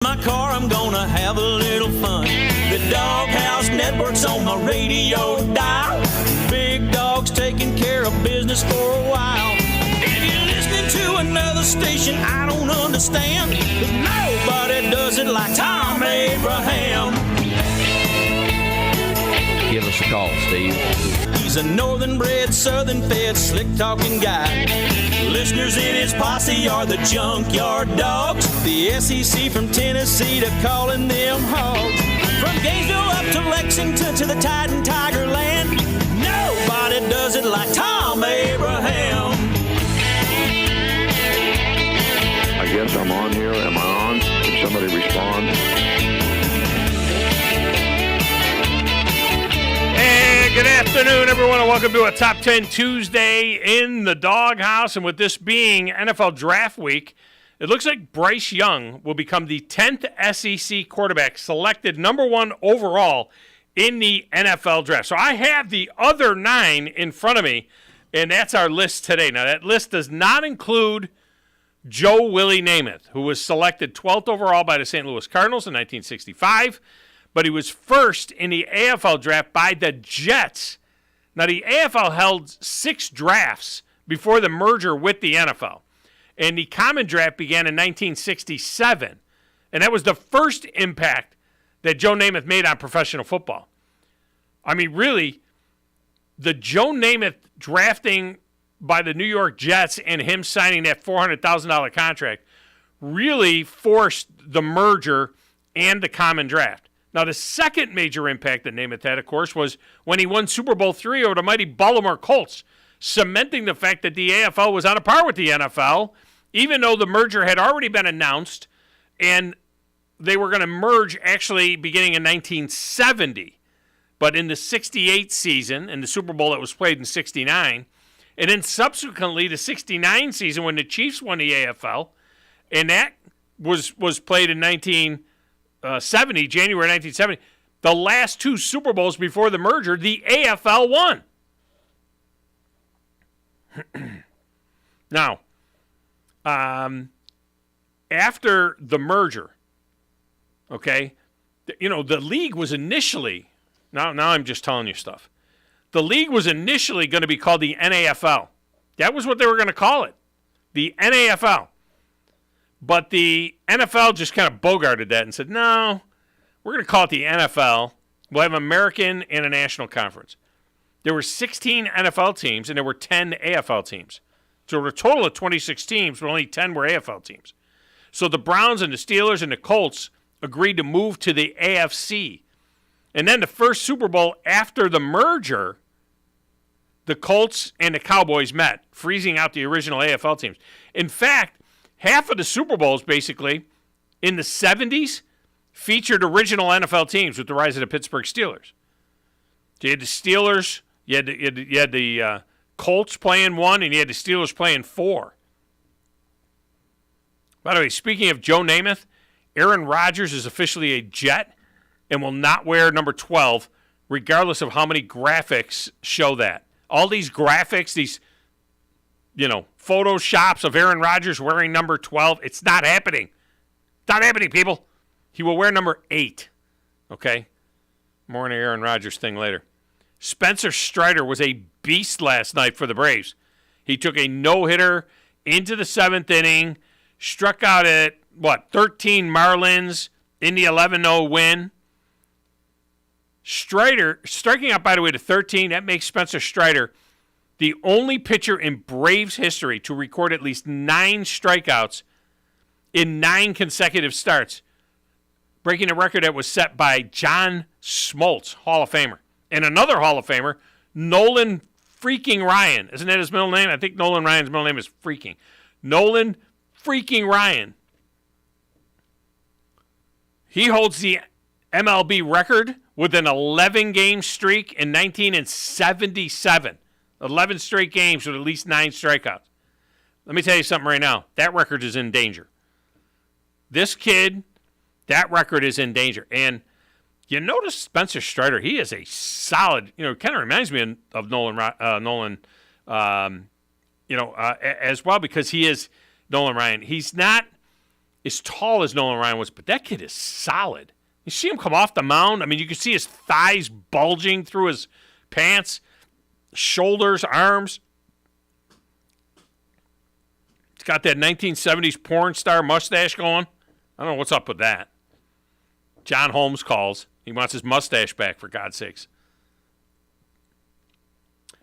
My car, I'm gonna have a little fun. The Doghouse Network's on my radio dial. Big Dog's taking care of business for a while. If you're listening to another station I don't understand, 'cause nobody does it like Thom Abraham. Give us a call, Steve. He's a northern-bred, southern-fed, slick-talking guy. Listeners in his posse are the Junkyard Dogs. The SEC from Tennessee to calling them hogs. From Gainesville up to Lexington to the Tide and Tiger Land, nobody does it like Thom Abraham. I guess I'm on here. Am I on? Can somebody respond? Hey, good afternoon, everyone, and welcome to a Top 10 Tuesday in the Doghouse. And with this being NFL Draft Week, it looks like Bryce Young will become the 10th SEC quarterback selected number one overall in the NFL Draft. So I have the other 9 in front of me, and that's our list today. Now, that list does not include Joe Willie Namath, who was selected 12th overall by the St. Louis Cardinals in 1965. But he was first in the AFL draft by the Jets. Now, the AFL held 6 drafts before the merger with the NFL. And the common draft began in 1967. And that was the first impact that Joe Namath made on professional football. I mean, really, the Joe Namath drafting by the New York Jets and him signing that $400,000 contract really forced the merger and the common draft. Now, the second major impact that Namath had, of course, was when he won Super Bowl III over the mighty Baltimore Colts, cementing the fact that the AFL was on a par with the NFL, even though the merger had already been announced, and they were going to merge actually beginning in 1970. But in the 68 season, and the Super Bowl that was played in 69, and then subsequently the 69 season when the Chiefs won the AFL, and that was played in January 1970, the last 2 Super Bowls before the merger, the AFL won. Now, after the merger, okay, the league was initially, now I'm just telling you stuff. The league was initially going to be called the NAFL. That was what they were going to call it, the NAFL. But the NFL just kind of bogarted that and said, no, we're going to call it the NFL. We'll have American and a national conference. There were 16 NFL teams, and there were 10 AFL teams. So there were a total of 26 teams, but only 10 were AFL teams. So the Browns and the Steelers and the Colts agreed to move to the AFC. And then the first Super Bowl after the merger, the Colts and the Cowboys met, freezing out the original AFL teams. In fact, half of the Super Bowls, basically, in the 70s, featured original NFL teams with the rise of the Pittsburgh Steelers. So you had the Steelers, you had the Colts playing 1, and you had the Steelers playing 4. By the way, speaking of Joe Namath, Aaron Rodgers is officially a Jet and will not wear number 12, regardless of how many graphics show that. All these graphics, these photoshops of Aaron Rodgers wearing number 12. It's not happening. It's not happening, people. He will wear number 8. Okay? More on the Aaron Rodgers thing later. Spencer Strider was a beast last night for the Braves. He took a no-hitter into the 7th inning, struck out at, 13 Marlins in the 11-0 win. Strider, striking out, by the way, to 13, that makes Spencer Strider the only pitcher in Braves history to record at least 9 strikeouts in 9 consecutive starts, breaking a record that was set by John Smoltz, Hall of Famer. And another Hall of Famer, Nolan freaking Ryan. Isn't that his middle name? I think Nolan Ryan's middle name is freaking. Nolan freaking Ryan. He holds the MLB record with an 11-game streak in 1977. 11 straight games with at least 9 strikeouts. Let me tell you something right now. That record is in danger. This kid, that record is in danger. And you notice Spencer Strider, he is a solid, kind of reminds me of Nolan, as well, because he is Nolan Ryan. He's not as tall as Nolan Ryan was, but that kid is solid. You see him come off the mound. I mean, you can see his thighs bulging through his pants, shoulders, arms. He's got that 1970s porn star mustache going. I don't know what's up with that. John Holmes calls. He wants his mustache back, for God's sakes.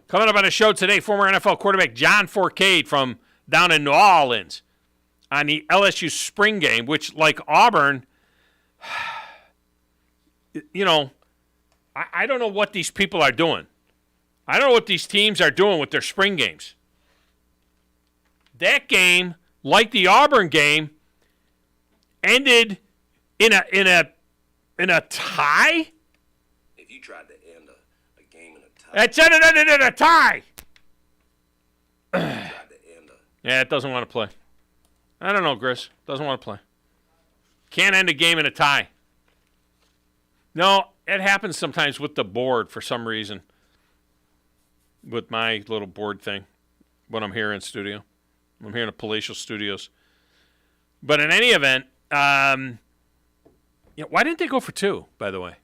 Coming up on the show today, former NFL quarterback John Fourcade from down in New Orleans on the LSU spring game, which, like Auburn, you know, I don't know what these people are doing. I don't know what these teams are doing with their spring games. That game, like the Auburn game, ended in a tie. If you tried to end a game in a tie, It's ended in a tie. tried to end Yeah, it doesn't want to play. I don't know, Gris. Doesn't want to play. Can't end a game in a tie. No, it happens sometimes with the board for some reason. With my little board thing when I'm here in studio. I'm here in the Palatial Studios. But in any event, why didn't they go for two, by the way?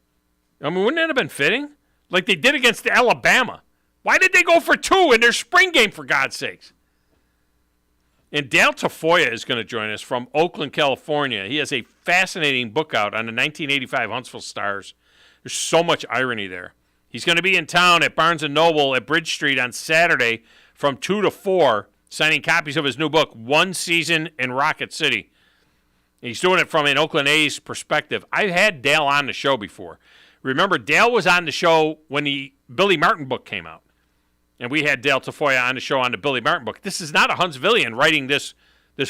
I mean, wouldn't that have been fitting? Like they did against Alabama. Why did they go for two in their spring game, for God's sakes? And Dale Tafoya is going to join us from Oakland, California. He has a fascinating book out on the 1985 Huntsville Stars. There's so much irony there. He's going to be in town at Barnes & Noble at Bridge Street on Saturday from 2 to 4, signing copies of his new book, One Season in Rocket City. He's doing it from an Oakland A's perspective. I've had Dale on the show before. Remember, Dale was on the show when the Billy Martin book came out. And we had Dale Tafoya on the show on the Billy Martin book. This is not a Huntsvillian writing this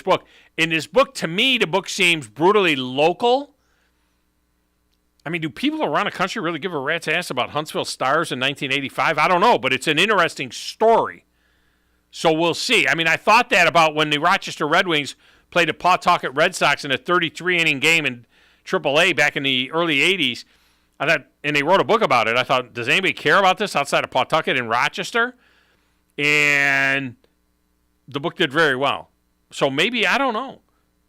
book. In this book, to me, the book seems brutally local. I mean, do people around the country really give a rat's ass about Huntsville Stars in 1985? I don't know, but it's an interesting story. So we'll see. I mean, I thought that about when the Rochester Red Wings played the Pawtucket Red Sox in a 33-inning game in AAA back in the early 80s. I thought, and they wrote a book about it. I thought, does anybody care about this outside of Pawtucket and Rochester? And the book did very well. So maybe, I don't know.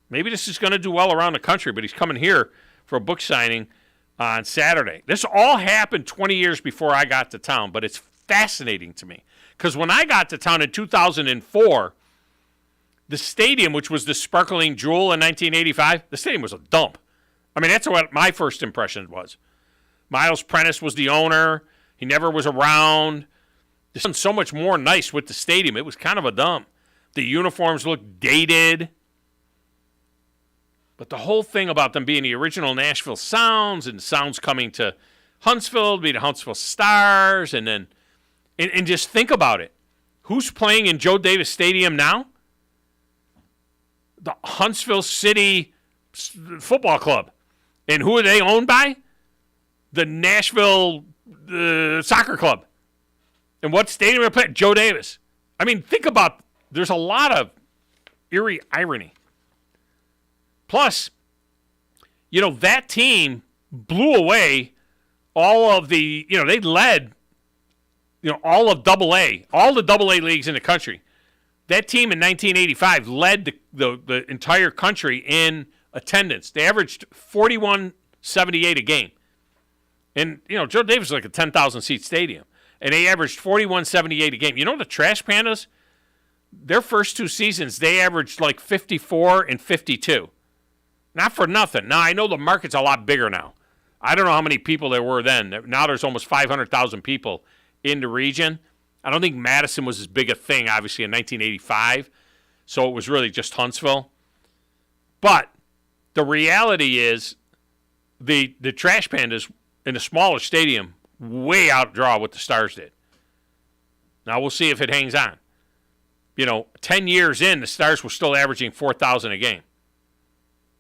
Maybe this is going to do well around the country, but he's coming here for a book signing on Saturday. This all happened 20 years before I got to town, but it's fascinating to me. Because when I got to town in 2004, the stadium, which was the sparkling jewel in 1985, the stadium was a dump. I mean, that's what my first impression was. Miles Prentice was the owner. He never was around. There's done so much more nice with the stadium. It was kind of a dump. The uniforms looked dated. But the whole thing about them being the original Nashville Sounds and Sounds coming to Huntsville to be the Huntsville Stars, and then and just think about it. Who's playing in Joe Davis Stadium now? The Huntsville City Football Club. And who are they owned by? The Nashville Soccer Club. And what stadium are they playing? Joe Davis. I mean, think about, there's a lot of eerie irony. Plus, that team blew away all of the, they led, all of AA, all the AA leagues in the country. That team in 1985 led the entire country in attendance. They averaged 41.78 a game. And, Joe Davis is like a 10,000-seat stadium. And they averaged 41.78 a game. You know the Trash Pandas? Their first two seasons, they averaged like 54 and 52. Not for nothing. Now, I know the market's a lot bigger now. I don't know how many people there were then. Now there's almost 500,000 people in the region. I don't think Madison was as big a thing, obviously, in 1985. So it was really just Huntsville. But the reality is the Trash Pandas in a smaller stadium way outdraw what the Stars did. Now we'll see if it hangs on. 10 years in, the Stars were still averaging 4,000 a game.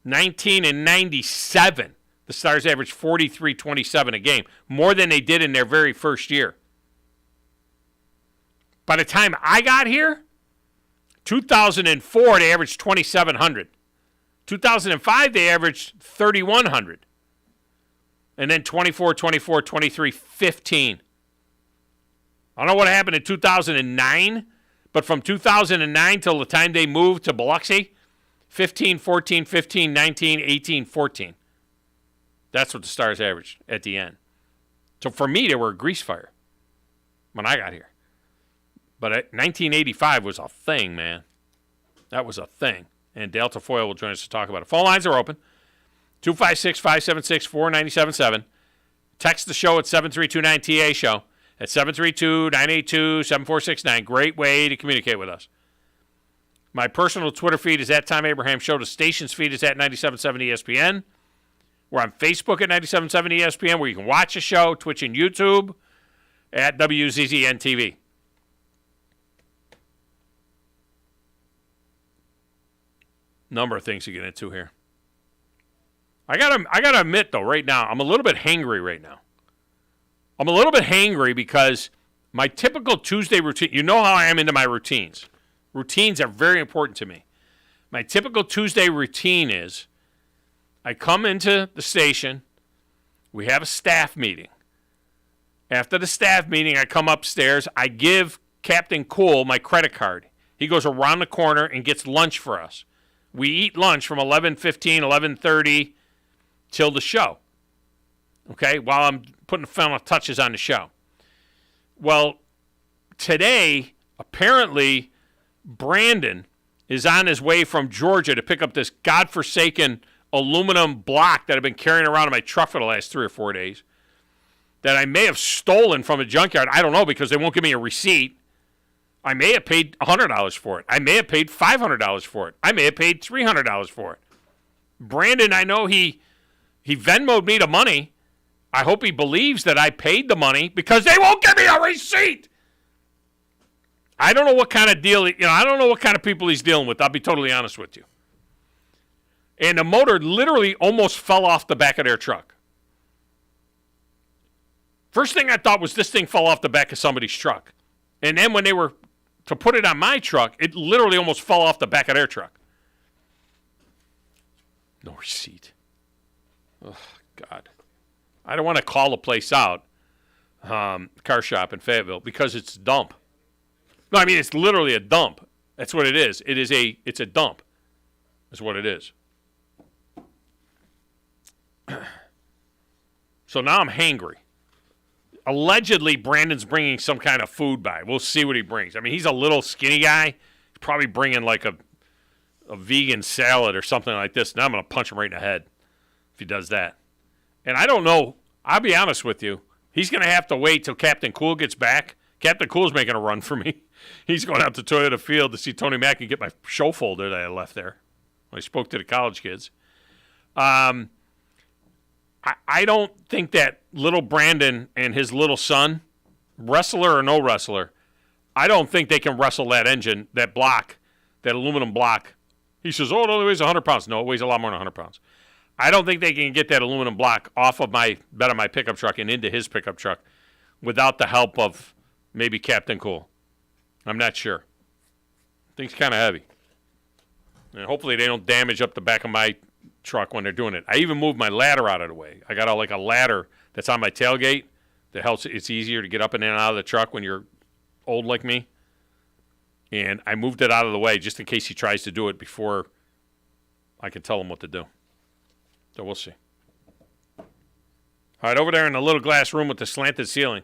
1997, the Stars averaged 43.27 a game, more than they did in their very first year. By the time I got here, 2004, they averaged 2,700. 2005, they averaged 3,100. And then 24, 24, 23, 15. I don't know what happened in 2009, but from 2009 till the time they moved to Biloxi, 15, 14, 15, 19, 18, 14. That's what the Stars averaged at the end. So for me, they were a grease fire when I got here. But 1985 was a thing, man. That was a thing. And Dale Tafoya will join us to talk about it. Phone lines are open. 256-576-4977. Text the show at 7329-TA-SHOW at 732-982-7469. Great way to communicate with us. My personal Twitter feed is at Tom Abraham Show. The station's feed is at 97.7 ESPN. We're on Facebook at 97.7 ESPN, where you can watch the show, Twitch and YouTube, at WZZN TV. Number of things to get into here. I gotta admit, though, right now, I'm a little bit hangry right now. I'm a little bit hangry because my typical Tuesday routine, you know how I am into my routines. Routines are very important to me. My typical Tuesday routine is I come into the station, we have a staff meeting. After the staff meeting, I come upstairs, I give Captain Cool my credit card. He goes around the corner and gets lunch for us. We eat lunch from 11:15, 11:30 till the show, okay, while I'm putting the final touches on the show. Well, today, apparently, Brandon is on his way from Georgia to pick up this godforsaken aluminum block that I've been carrying around in my truck for the last 3 or 4 days that I may have stolen from a junkyard. I don't know, because they won't give me a receipt. I may have paid $100 for it. I may have paid $500 for it. I may have paid $300 for it. Brandon, I know he Venmo'd me the money. I hope he believes that I paid the money, because they won't give me a receipt. I don't know what kind of deal, I don't know what kind of people he's dealing with. I'll be totally honest with you. And the motor literally almost fell off the back of their truck. First thing I thought was this thing fell off the back of somebody's truck. And then when they were to put it on my truck, it literally almost fell off the back of their truck. No receipt. Oh, God. I don't want to call the place out, car shop in Fayetteville, because it's a dump. No, I mean, it's literally a dump. That's what it is. It's a dump. That's what it is. So now I'm hangry. Allegedly, Brandon's bringing some kind of food by. We'll see what he brings. I mean, he's a little skinny guy. He's probably bringing like a vegan salad or something like this. Now I'm going to punch him right in the head if he does that. And I don't know. I'll be honest with you. He's going to have to wait till Captain Cool gets back. Captain Cool's making a run for me. He's going out to Toyota Field to see Tony Mack and get my show folder that I left there. I spoke to the college kids. I don't think that little Brandon and his little son, wrestler or no wrestler, I don't think they can wrestle that engine, that block, that aluminum block. He says, oh, it only weighs 100 pounds. No, it weighs a lot more than 100 pounds. I don't think they can get that aluminum block off of my bed of my pickup truck and into his pickup truck without the help of maybe Captain Cool. I'm not sure. I think it's kind of heavy. And hopefully they don't damage up the back of my truck when they're doing it. I even moved my ladder out of the way. I got like a ladder that's on my tailgate that helps. It's easier to get up and in and out of the truck when you're old like me. And I moved it out of the way just in case he tries to do it before I can tell him what to do. So we'll see. All right, over there in the little glass room with the slanted ceiling,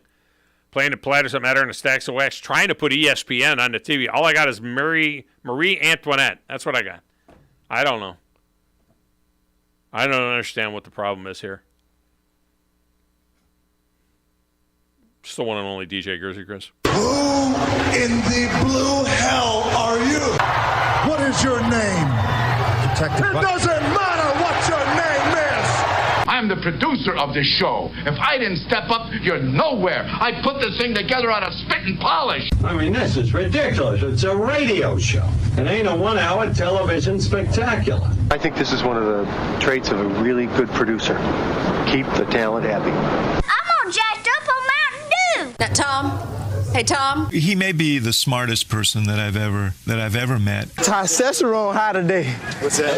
playing the platters that matter and the stacks of wax, trying to put ESPN on the TV. All I got is Marie Antoinette. That's what I got. I don't know. I don't understand what the problem is here. Just the one and only DJ Gersey, Chris. Who in the blue hell are you? What is your name? Detective. It doesn't matter what your name is. I'm the producer of this show. If I didn't step up, you're nowhere. I put this thing together out of spit and polish. I mean, this is ridiculous. It's a radio show. It ain't a one-hour television spectacular. I think this is one of the traits of a really good producer. Keep the talent happy. I'm all jacked up on Mountain Dew. Now, Tom. Hey, Tom. He may be the smartest person that I've ever met. Testosterone high today. What's that?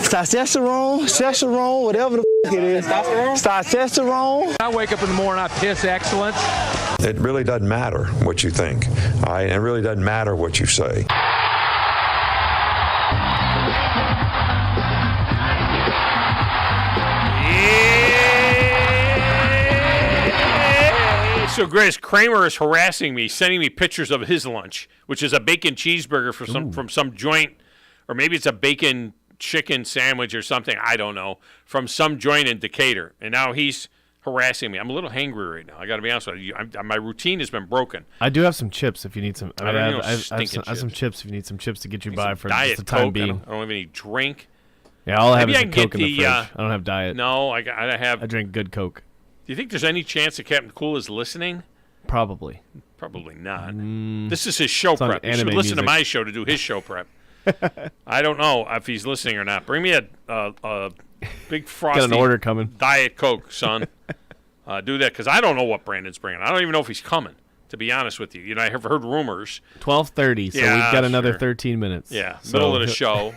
Testosterone, whatever the it is. Testosterone. I wake up in the morning, I piss excellence. It really doesn't matter what you think. It really doesn't matter what you say. So, Grace, Kramer is harassing me, sending me pictures of his lunch, which is a bacon cheeseburger from some joint, or maybe it's a bacon chicken sandwich or something, I don't know, from some joint in Decatur. And now he's harassing me. I'm a little hangry right now. I got to be honest with you. My routine has been broken. I do have some chips if you need some. I have some chips if you need some chips to get you by for Diet just the time Coke. being. I don't have any drink. Yeah, all I have Maybe is a Coke in the fridge. I don't have diet. No, I drink good Coke. Do you think there's any chance that Captain Cool is listening? Probably. Probably not. This is his show prep. You should listen to my show to do his show prep. I don't know if he's listening or not. Bring me a big frosty Got an order coming. Diet Coke, son. Do that, because I don't know what Brandon's bringing. I don't even know if he's coming, to be honest with you. You know, I have heard rumors. 12:30, so we've got another 13 minutes. Yeah, middle of the show.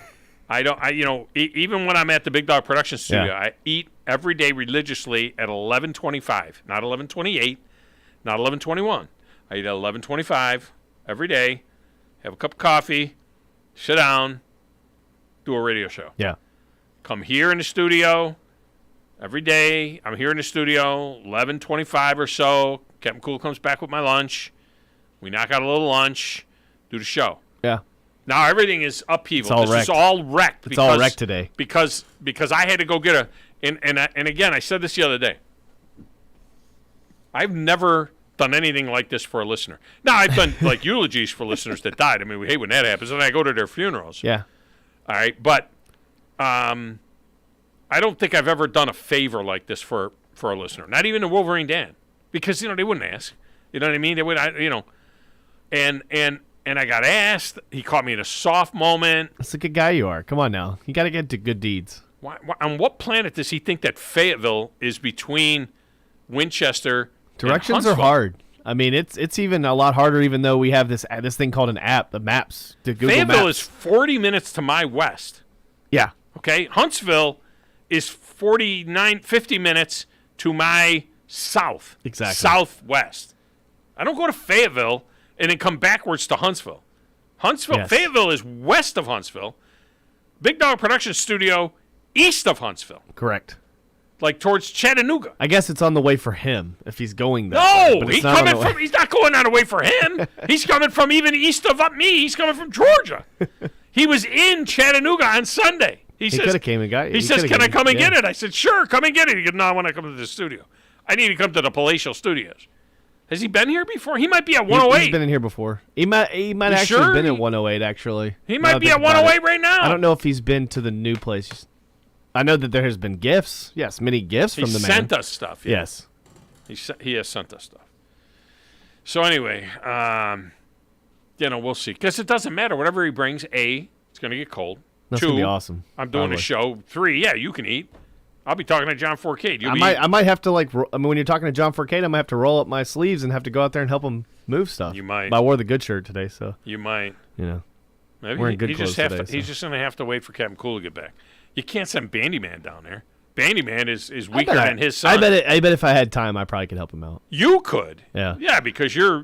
Even when I'm at the Big Dog Production Studio, I eat every day religiously at 11:25, not 11:28, not 11:21. I eat at 11:25 every day, have a cup of coffee, sit down, do a radio show. Yeah. Come here in the studio every day. I'm here in the studio, 11:25 or so. Captain Cool comes back with my lunch. We knock out a little lunch, do the show. Yeah. Now everything is upheaval. It's all this wrecked. is all wrecked. It's all wrecked today. Because I had to go get and again, I said this the other day. I've never done anything like this for a listener. Now, I've done like eulogies for listeners that died. I mean, we hate when that happens, and I go to their funerals. Yeah. All right, but I don't think I've ever done a favor like this for a listener. Not even to Wolverine Dan, because they wouldn't ask. You know what I mean? They would, and I got asked. He caught me in a soft moment. That's a good guy you are. Come on now, you got to get to good deeds. Why, on what planet does he think that Fayetteville is between Winchester? Directions are hard. I mean, it's even a lot harder, even though we have this thing called an app, the maps, the Google Fayetteville Maps. is 40 minutes to my west. Yeah. Okay. Huntsville is 50 minutes to my south. Exactly. Southwest. I don't go to Fayetteville and then come backwards to Huntsville. Yes. Fayetteville is west of Huntsville. Big Dog Production Studio, east of Huntsville. Correct. Like towards Chattanooga. I guess it's on the way for him if he's going there. No, he's not going on the way for him. He's coming from even east of me. He's coming from Georgia. He was in Chattanooga on Sunday. He says, could have came and got it. He says, "Can I come and get it?" I said, "Sure, come and get it." He goes, "No, I want to come to the studio. I need to come to the Palatial Studios." Has he been here before? He might be at 108. He's been in here before. He might actually have been at 108, actually. He might be at 108 right now. I don't know if he's been to the new place. I know that there has been gifts. Yes, many gifts from the man. He sent us stuff. Yeah. Yes. He has sent us stuff. So anyway, we'll see. Because it doesn't matter. Whatever he brings, A, it's going to get cold. That's 2, going to be awesome. I'm doing a show. 3, yeah, you can eat. I'll be talking to John Forcade. I might have to, when you're talking to John Forcade, I might have to roll up my sleeves and have to go out there and help him move stuff. You might. But I wore the good shirt today, so. You might. Maybe wearing good clothes today. He's just going to have to wait for Captain Cool to get back. You can't send Bandyman down there. Bandyman is weaker than his son. I bet if I had time, I probably could help him out. You could. Yeah. Yeah, because you're,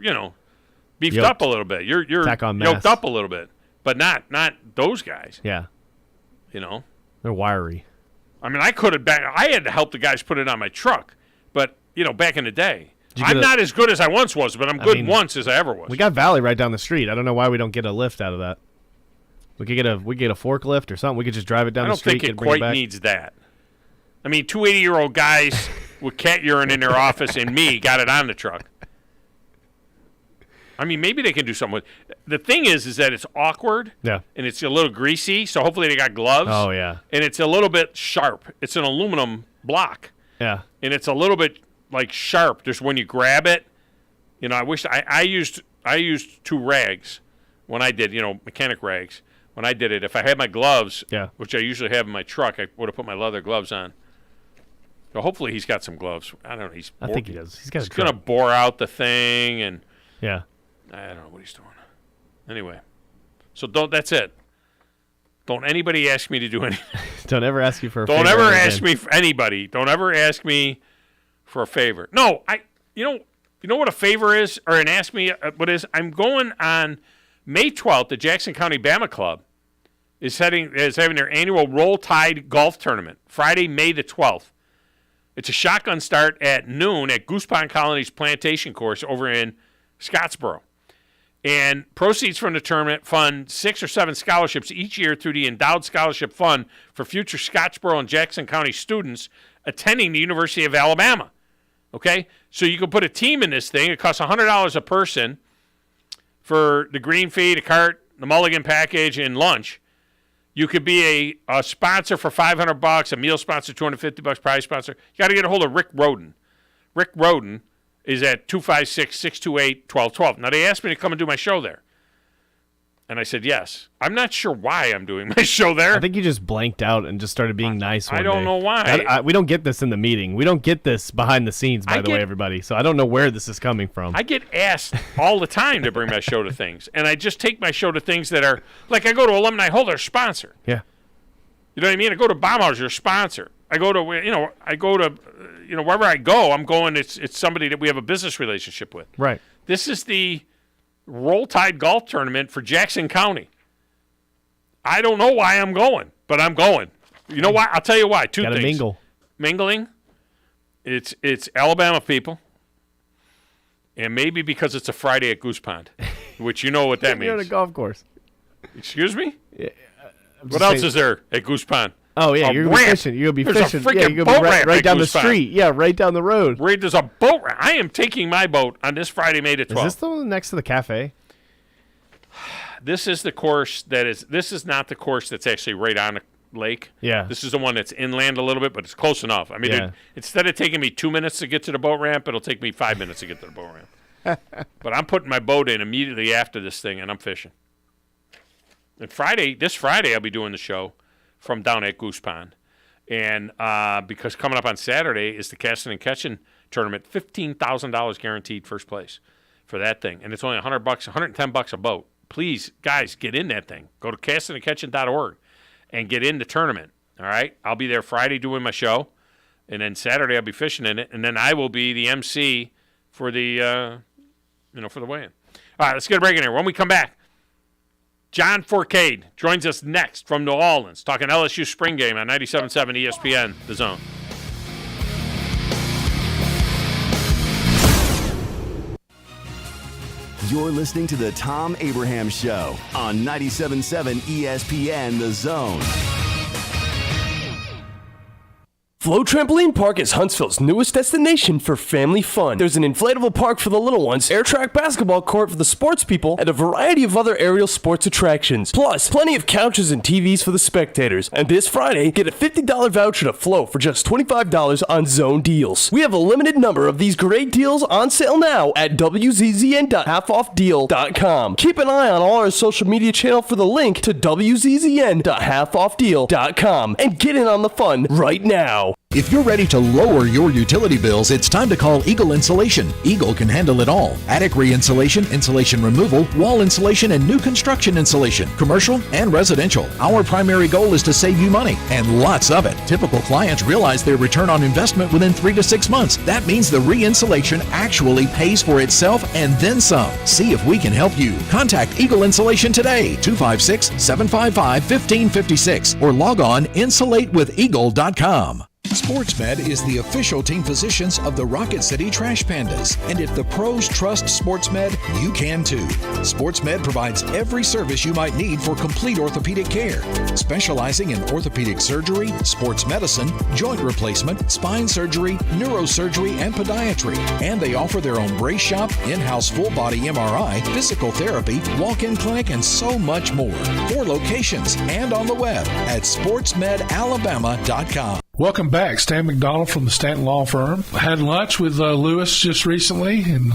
beefed up a little bit. You're yoked up a little bit. But not those guys. Yeah. They're wiry. I mean, I had to help the guys put it on my truck. But, back in the day. I'm not as good as I once was, but I'm good once as I ever was. We got Valley right down the street. I don't know why we don't get a lift out of that. We could get a forklift or something. We could just drive it down the street. I don't think it quite needs that. I mean, 2 80-year-old guys with cat urine in their office and me got it on the truck. I mean, maybe they can do something with it. The thing is that it's awkward. Yeah. And it's a little greasy, so hopefully they got gloves. Oh, yeah. And it's a little bit sharp. It's an aluminum block. Yeah. And it's a little bit, sharp. Just when you grab it, I wish I used 2 rags when I did, mechanic rags. When I did it, if I had my gloves, which I usually have in my truck, I would have put my leather gloves on. So hopefully he's got some gloves. I don't know. I think he does. He's going to bore out the thing, and yeah, I don't know what he's doing. Anyway, so that's it. Don't anybody ask me to do anything. Don't ever ask you for a favor. Don't ever ask me for anybody. Don't ever ask me for a favor. No, you know what a favor is, or an ask me what is? I'm going on May 12th. The Jackson County Bama Club is having their annual Roll Tide golf tournament. Friday, May the 12th. It's a shotgun start at noon at Goose Pond Colony's Plantation Course over in Scottsboro. And proceeds from the tournament fund 6 or 7 scholarships each year through the Endowed Scholarship Fund for future Scottsboro and Jackson County students attending the University of Alabama. Okay? So you can put a team in this thing. It costs $100 a person for the green fee, the cart, the mulligan package, and lunch. You could be a sponsor for $500, a meal sponsor, $250, prize sponsor. You got to get a hold of Rick Roden. Rick Roden is at 256-628-1212. Now, they asked me to come and do my show there. And I said, yes. I'm not sure why I'm doing my show there. I think you just blanked out and just started being nice one I don't day. know why. We don't get this in the meeting. We don't get this behind the scenes, by the way, everybody. So I don't know where this is coming from. I get asked all the time to bring my show to things. And I just take my show to things that are, like I go to Alumni Holder, sponsor. Yeah. You know what I mean? I go to Baumhauser, sponsor. I go to, wherever I go, I'm going, it's somebody that we have a business relationship with. Right. This is the Roll Tide Golf Tournament for Jackson County. I don't know why I'm going, but I'm going. You know why? I'll tell you why. Two things. Gotta mingle. Mingling. It's Alabama people. And maybe because it's a Friday at Goose Pond, which you know what that means. You're at a golf course. Excuse me? Yeah, what else is there at Goose Pond? Oh, yeah, you're going to be fishing. You're going to be fishing. There's a freaking you're gonna boat be ramp right at down the Goose Pond. street. Yeah, right down the road. There's a boat ramp. I am taking my boat on this Friday, May the 12th. Is this the one next to the cafe? This is the course this is not the course that's actually right on the lake. Yeah. This is the one that's inland a little bit, but it's close enough. I mean, instead of taking me 2 minutes to get to the boat ramp, it'll take me 5 minutes to get to the boat ramp. But I'm putting my boat in immediately after this thing, and I'm fishing. And this Friday, I'll be doing the show from down at Goose Pond. And because coming up on Saturday is the Casting and Catching tournament, $15,000 guaranteed first place for that thing. And it's only $100, $110 a boat. Please, guys, get in that thing. Go to castingandcatching.org and get in the tournament. All right? I'll be there Friday doing my show. And then Saturday I'll be fishing in it. And then I will be the MC for the, for the weigh-in. All right, let's get a break in here. When we come back, John Forcade joins us next from New Orleans, talking LSU spring game on 97.7 ESPN, The Zone. You're listening to the Thom Abraham Show on 97.7 ESPN, The Zone. Flow Trampoline Park is Huntsville's newest destination for family fun. There's an inflatable park for the little ones, air track basketball court for the sports people, and a variety of other aerial sports attractions. Plus, plenty of couches and TVs for the spectators. And this Friday, get a $50 voucher to Flow for just $25 on Zone Deals. We have a limited number of these great deals on sale now at wzzn.halfoffdeal.com. Keep an eye on all our social media channel for the link to wzzn.halfoffdeal.com and get in on the fun right now. If you're ready to lower your utility bills, it's time to call Eagle Insulation. Eagle can handle it all. Attic re-insulation, insulation removal, wall insulation, and new construction insulation, commercial and residential. Our primary goal is to save you money, and lots of it. Typical clients realize their return on investment within 3 to 6 months. That means the re-insulation actually pays for itself and then some. See if we can help you. Contact Eagle Insulation today, 256-755-1556, or log on insulatewitheagle.com. SportsMed is the official team physicians of the Rocket City Trash Pandas. And if the pros trust SportsMed, you can too. SportsMed provides every service you might need for complete orthopedic care, specializing in orthopedic surgery, sports medicine, joint replacement, spine surgery, neurosurgery, and podiatry. And they offer their own brace shop, in-house full-body MRI, physical therapy, walk-in clinic, and so much more. 4 locations and on the web at sportsmedalabama.com. Welcome back. Stan McDonald from the Stanton Law Firm. I had lunch with Lewis just recently and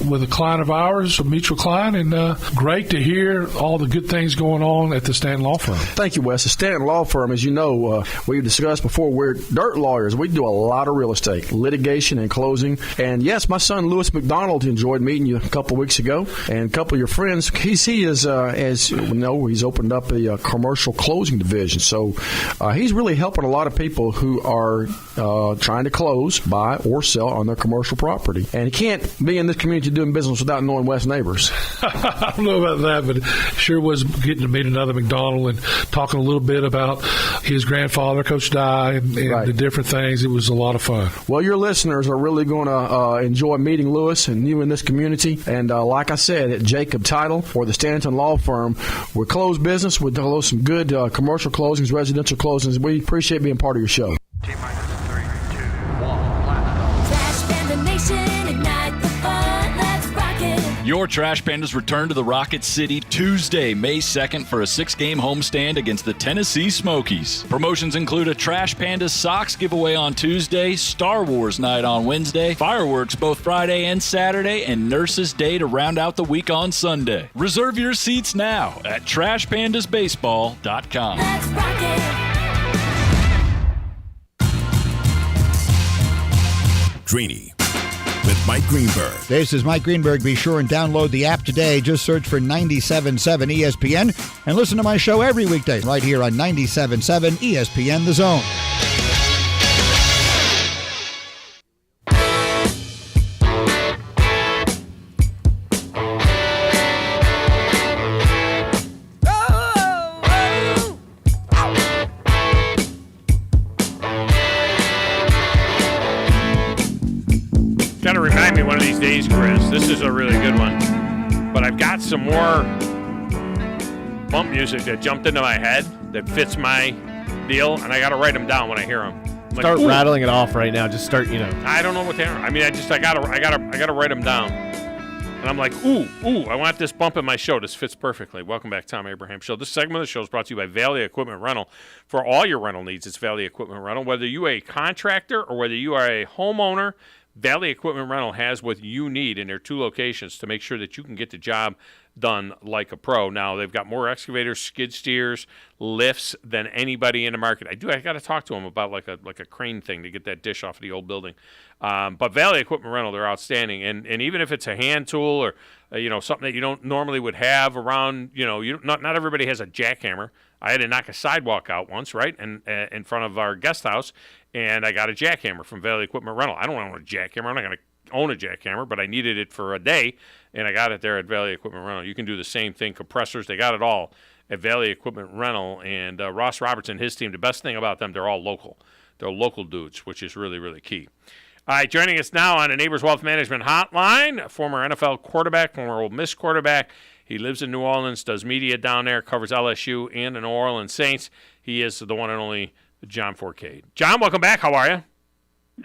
with a client of ours, a mutual client, and great to hear all the good things going on at the Stanton Law Firm. Thank you, Wes. The Stanton Law Firm, as you know, we've discussed before, we're dirt lawyers. We do a lot of real estate, litigation and closing. And yes, my son Lewis McDonald enjoyed meeting you a couple of weeks ago, and a couple of your friends. He is, as you know, he's opened up a commercial closing division. So he's really helping a lot of people who are trying to close, buy, or sell on their commercial property. And you can't be in this community doing business without knowing West neighbors. I don't know about that, but it sure was getting to meet another McDonald and talking a little bit about his grandfather, Coach Dye, and Right. the different things. It was a lot of fun. Well, your listeners are really going to enjoy meeting Lewis and you in this community. And like I said, at Jacob Title or the Stanton Law Firm, we close business. We close some good commercial closings, residential closings. We appreciate being part of your show. Your Trash Pandas return to the Rocket City Tuesday, May 2nd for a 6-game homestand against the Tennessee Smokies. Promotions include a Trash Pandas socks giveaway on Tuesday, Star Wars night on Wednesday, fireworks both Friday and Saturday, and Nurses Day to round out the week on Sunday. Reserve your seats now at TrashPandasBaseball.com. Greeny with Mike Greenberg. This is Mike Greenberg. Be sure and download the app today. Just search for 97.7 ESPN and listen to my show every weekday right here on 97.7 ESPN The Zone. Got to remind me one of these days, Chris. This is a really good one. But I've got some more bump music that jumped into my head that fits my deal, and I got to write them down when I hear them. Start rattling it off right now. Just start, I don't know what they are. I mean, I gotta write them down. And I'm like, ooh, I want this bump in my show. This fits perfectly. Welcome back, Thom Abraham Show. This segment of the show is brought to you by Valley Equipment Rental. For all your rental needs, it's Valley Equipment Rental. Whether you are a contractor or whether you are a homeowner, Valley Equipment Rental has what you need in their 2 locations to make sure that you can get the job done like a pro. Now, they've got more excavators, skid steers, lifts than anybody in the market. I got to talk to them about like a crane thing to get that dish off of the old building. But Valley Equipment Rental, they're outstanding. And even if it's a hand tool or something that you don't normally would have around, not everybody has a jackhammer. I had to knock a sidewalk out once, right, and in front of our guest house, and I got a jackhammer from Valley Equipment Rental. I don't own a jackhammer. I'm not going to own a jackhammer, but I needed it for a day, and I got it there at Valley Equipment Rental. You can do the same thing. Compressors, they got it all at Valley Equipment Rental. And Ross Robertson, his team, the best thing about them, they're all local. They're local dudes, which is really, really key. All right, joining us now on the Neighbors Wealth Management Hotline, former NFL quarterback, former Ole Miss quarterback. He lives in New Orleans, does media down there, covers LSU and the New Orleans Saints. He is the one and only John Forcade. John, welcome back. How are you?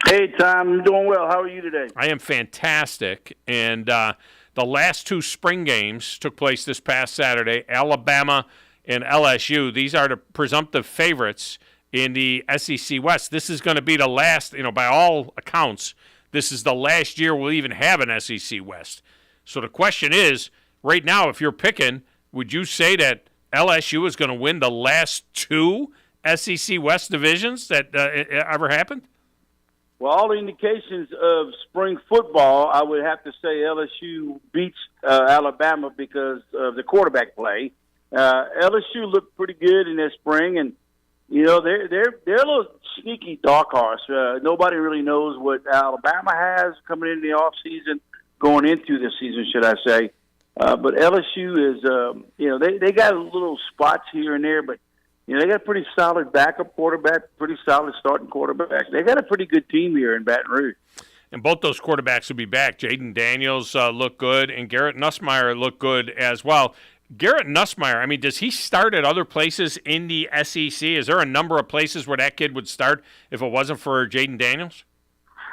Hey, Tom. I'm doing well. How are you today? I am fantastic. And the last 2 spring games took place this past Saturday, Alabama and LSU. These are the presumptive favorites in the SEC West. This is going to be the last, by all accounts, this is the last year we'll even have an SEC West. So the question is, right now, if you're picking, would you say that LSU is going to win the last 2 SEC West divisions that ever happened? Well, all the indications of spring football, I would have to say LSU beats Alabama because of the quarterback play. LSU looked pretty good in their spring, and they're a little sneaky dark horse. Nobody really knows what Alabama has coming into the off season, going into the season, should I say? But LSU is, they got little spots here and there, but they got a pretty solid backup quarterback, pretty solid starting quarterback. They got a pretty good team here in Baton Rouge. And both those quarterbacks will be back. Jaden Daniels looked good, and Garrett Nussmeier looked good as well. Garrett Nussmeier, does he start at other places in the SEC? Is there a number of places where that kid would start if it wasn't for Jaden Daniels?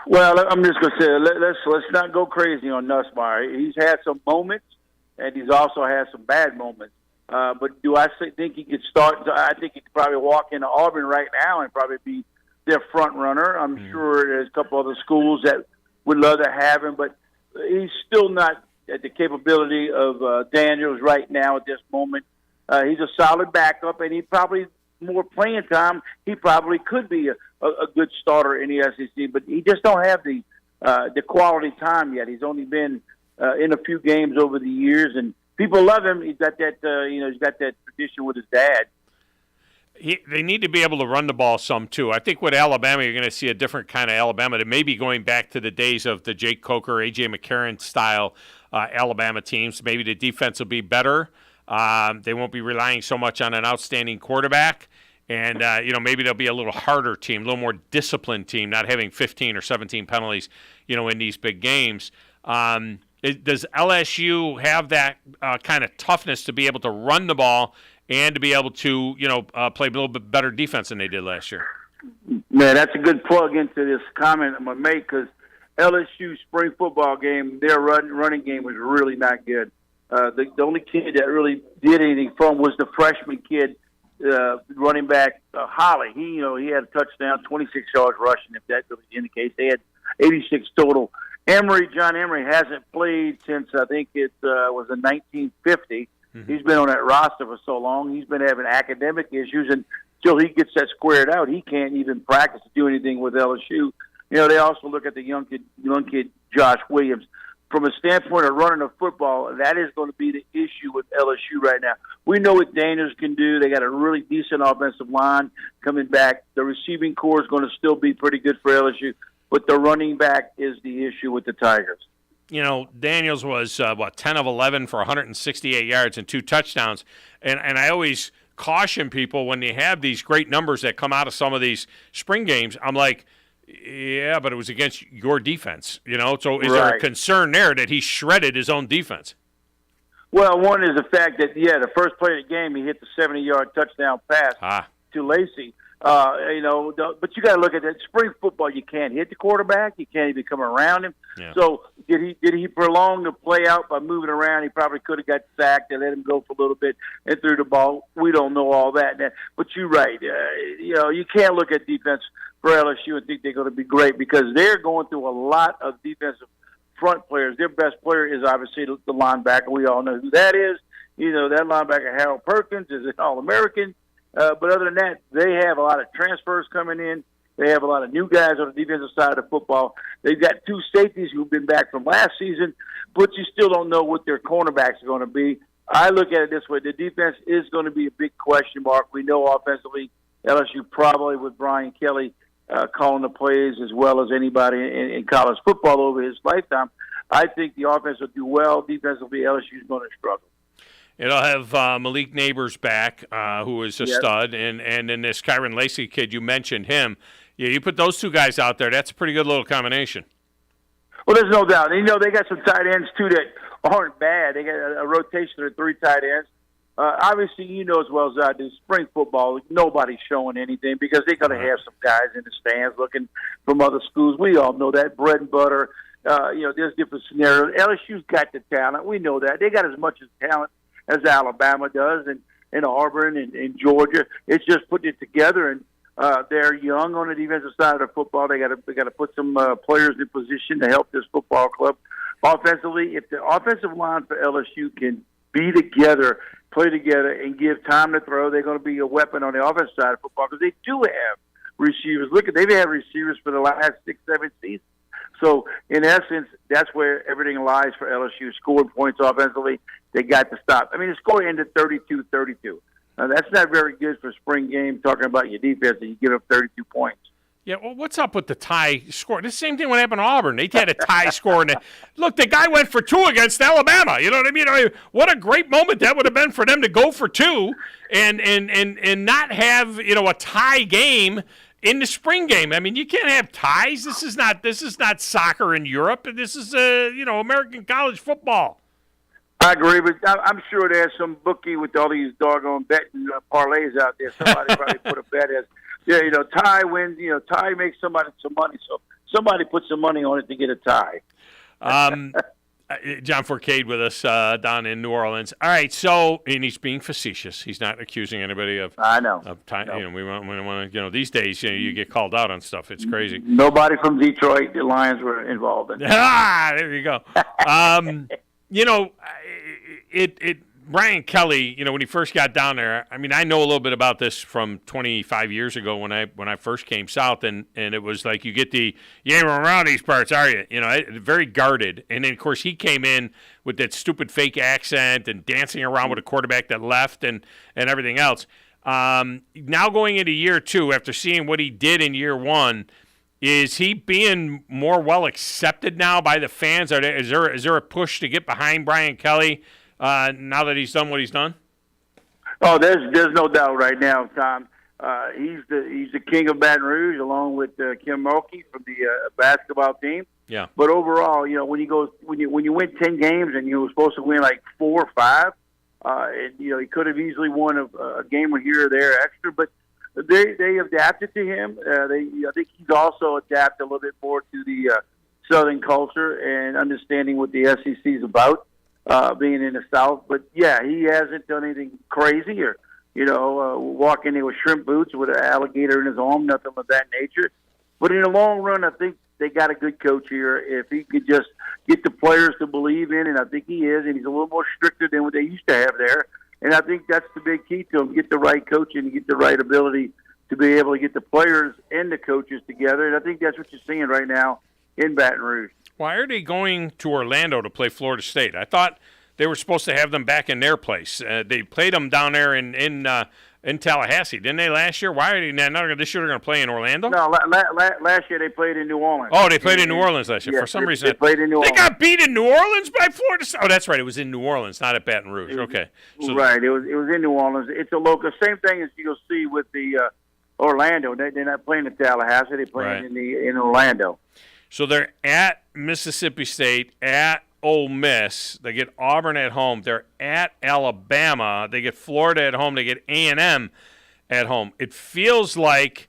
Well, I'm just going to say, let's not go crazy on Nussmeier. He's had some moments, and he's also had some bad moments. But do I think he could start? I think he could probably walk into Auburn right now and probably be their front runner. I'm sure there's a couple other schools that would love to have him, but he's still not at the capability of Daniels right now at this moment. He's a solid backup, and he probably more playing time. He probably could be a good starter in the SEC, but he just don't have the quality time yet. He's only been in a few games over the years, and people love him. He's got that, he's got that tradition with his dad. they need to be able to run the ball some too. I think with Alabama, you're going to see a different kind of Alabama. That may be going back to the days of the Jake Coker, A.J. McCarron style Alabama teams. Maybe the defense will be better. They won't be relying so much on an outstanding quarterback. And, maybe they'll be a little harder team, a little more disciplined team, not having 15 or 17 penalties, in these big games. Does LSU have that kind of toughness to be able to run the ball and to be able to, play a little bit better defense than they did last year? Man, that's a good plug into this comment I'm going to make because LSU spring football game, their running game was really not good. The only kid that really did anything from was the freshman kid, running back Holly. He had a touchdown, 26 yards rushing, if that really indicates. They had 86 total. John Emery hasn't played since I think it was in 1950. Mm-hmm. He's been on that roster for so long. He's been having academic issues, and until he gets that squared out, he can't even practice to do anything with LSU. They also look at the young kid Josh Williams. From a standpoint of running a football, that is going to be the issue with LSU right now. We know what Daniels can do. They got a really decent offensive line coming back. The receiving core is going to still be pretty good for LSU, but the running back is the issue with the Tigers. Daniels was, 10 of 11 for 168 yards and 2 touchdowns. And I always caution people when they have these great numbers that come out of some of these spring games. I'm like, yeah, but it was against your defense, So is there a concern there that he shredded his own defense? Well, one is the fact that, the first play of the game, he hit the 70-yard touchdown pass to Lacey. But you got to look at that. Spring football, you can't hit the quarterback. You can't even come around him. Yeah. So did he prolong the play out by moving around? He probably could have got sacked and let him go for a little bit and threw the ball. We don't know all that. But you're right. You can't look at defense for LSU and think they're going to be great because they're going through a lot of defensive front players. Their best player is obviously the linebacker. We all know who that is. That linebacker, Harold Perkins, is an All-American. But other than that, they have a lot of transfers coming in. They have a lot of new guys on the defensive side of football. They've got 2 safeties who've been back from last season, but you still don't know what their cornerbacks are going to be. I look at it this way. The defense is going to be a big question mark. We know offensively LSU probably with Brian Kelly calling the plays as well as anybody in college football over his lifetime. I think the offense will do well. Defensively, LSU is going to struggle. It'll have Malik Neighbors back, who is a stud, and then this Kyron Lacey kid, you mentioned him. Yeah, you put those 2 guys out there, that's a pretty good little combination. Well, there's no doubt. They got some tight ends, too, that aren't bad. They got a rotation of 3 tight ends. Obviously, as well as I do, spring football, nobody's showing anything because they're going to have some guys in the stands looking from other schools. We all know that. Bread and butter. There's different scenarios. LSU's got the talent. We know that. They got as much as talent as Alabama does, and Auburn and Georgia. It's just putting it together, and they're young on the defensive side of the football. They got to put some players in position to help this football club. Offensively, if the offensive line for LSU can be together, play together, and give time to throw, they're going to be a weapon on the offensive side of football because they do have receivers. They've had receivers for the last 6-7 seasons. So, in essence, that's where everything lies for LSU. Scoring points offensively, they got to stop. The score ended 32-32. Now, that's not very good for a spring game, talking about your defense, and you give up 32 points. Yeah, well, what's up with the tie score? The same thing what happened to Auburn. They had a tie score. Look, the guy went for 2 against Alabama. You know what I mean? What a great moment that would have been for them to go for 2 and not have, a tie game in the spring game. You can't have ties. This is not soccer in Europe. This is American college football. I agree, but I'm sure there's some bookie with all these doggone betting parlays out there. Somebody probably put a bet as, tie wins. Tie makes somebody some money, so somebody put some money on it to get a tie. John Forcade with us down in New Orleans. All right, so, and he's being facetious. He's not accusing anybody of. I know. Of time. No. We want to. These days, you get called out on stuff. It's crazy. Nobody from Detroit, the Lions, were involved in. There you go. Brian Kelly, when he first got down there, I know a little bit about this from 25 years ago when I first came south, and it was like you ain't around these parts, are you? Very guarded. And then, of course, he came in with that stupid fake accent and dancing around with a quarterback that left and everything else. Now going into year 2, after seeing what he did in year 1, is he being more well accepted now by the fans? Is there a push to get behind Brian Kelly now that he's done what he's done? Oh, there's no doubt right now, Tom. He's the king of Baton Rouge, along with Kim Mulkey from the basketball team. Yeah. But overall, when you win 10 games and you were supposed to win like 4 or 5, and he could have easily won a game or here or there extra. But they adapted to him. I think he's also adapted a little bit more to the Southern culture and understanding what the SEC is about, being in the South. But yeah, he hasn't done anything crazy or walk in there with shrimp boots with an alligator in his arm, nothing of that nature. But in the long run, I think they got a good coach here. If he could just get the players to believe in, and I think he is, and he's a little more stricter than what they used to have there. And I think that's the big key to him, get the right coaching and get the right ability to be able to get the players and the coaches together. And I think that's what you're seeing right now in Baton Rouge. Why are they going to Orlando to play Florida State? I thought they were supposed to have them back in their place. They played them down there in Tallahassee, didn't they, last year? Why are they not this year? They're going to play in Orlando? No, last year they played in New Orleans. Oh, they played in New Orleans last year. Yeah, for some reason, they played in New Orleans. They got beat in New Orleans by Florida State. Oh, that's right. It was in New Orleans, not at Baton Rouge. Okay, right. It was in New Orleans. It's a local. Same thing as you'll see with the Orlando. They're not playing in Tallahassee. They're playing in Orlando. So they're at Mississippi State, at Ole Miss. They get Auburn at home. They're at Alabama. They get Florida at home. They get A&M at home. It feels like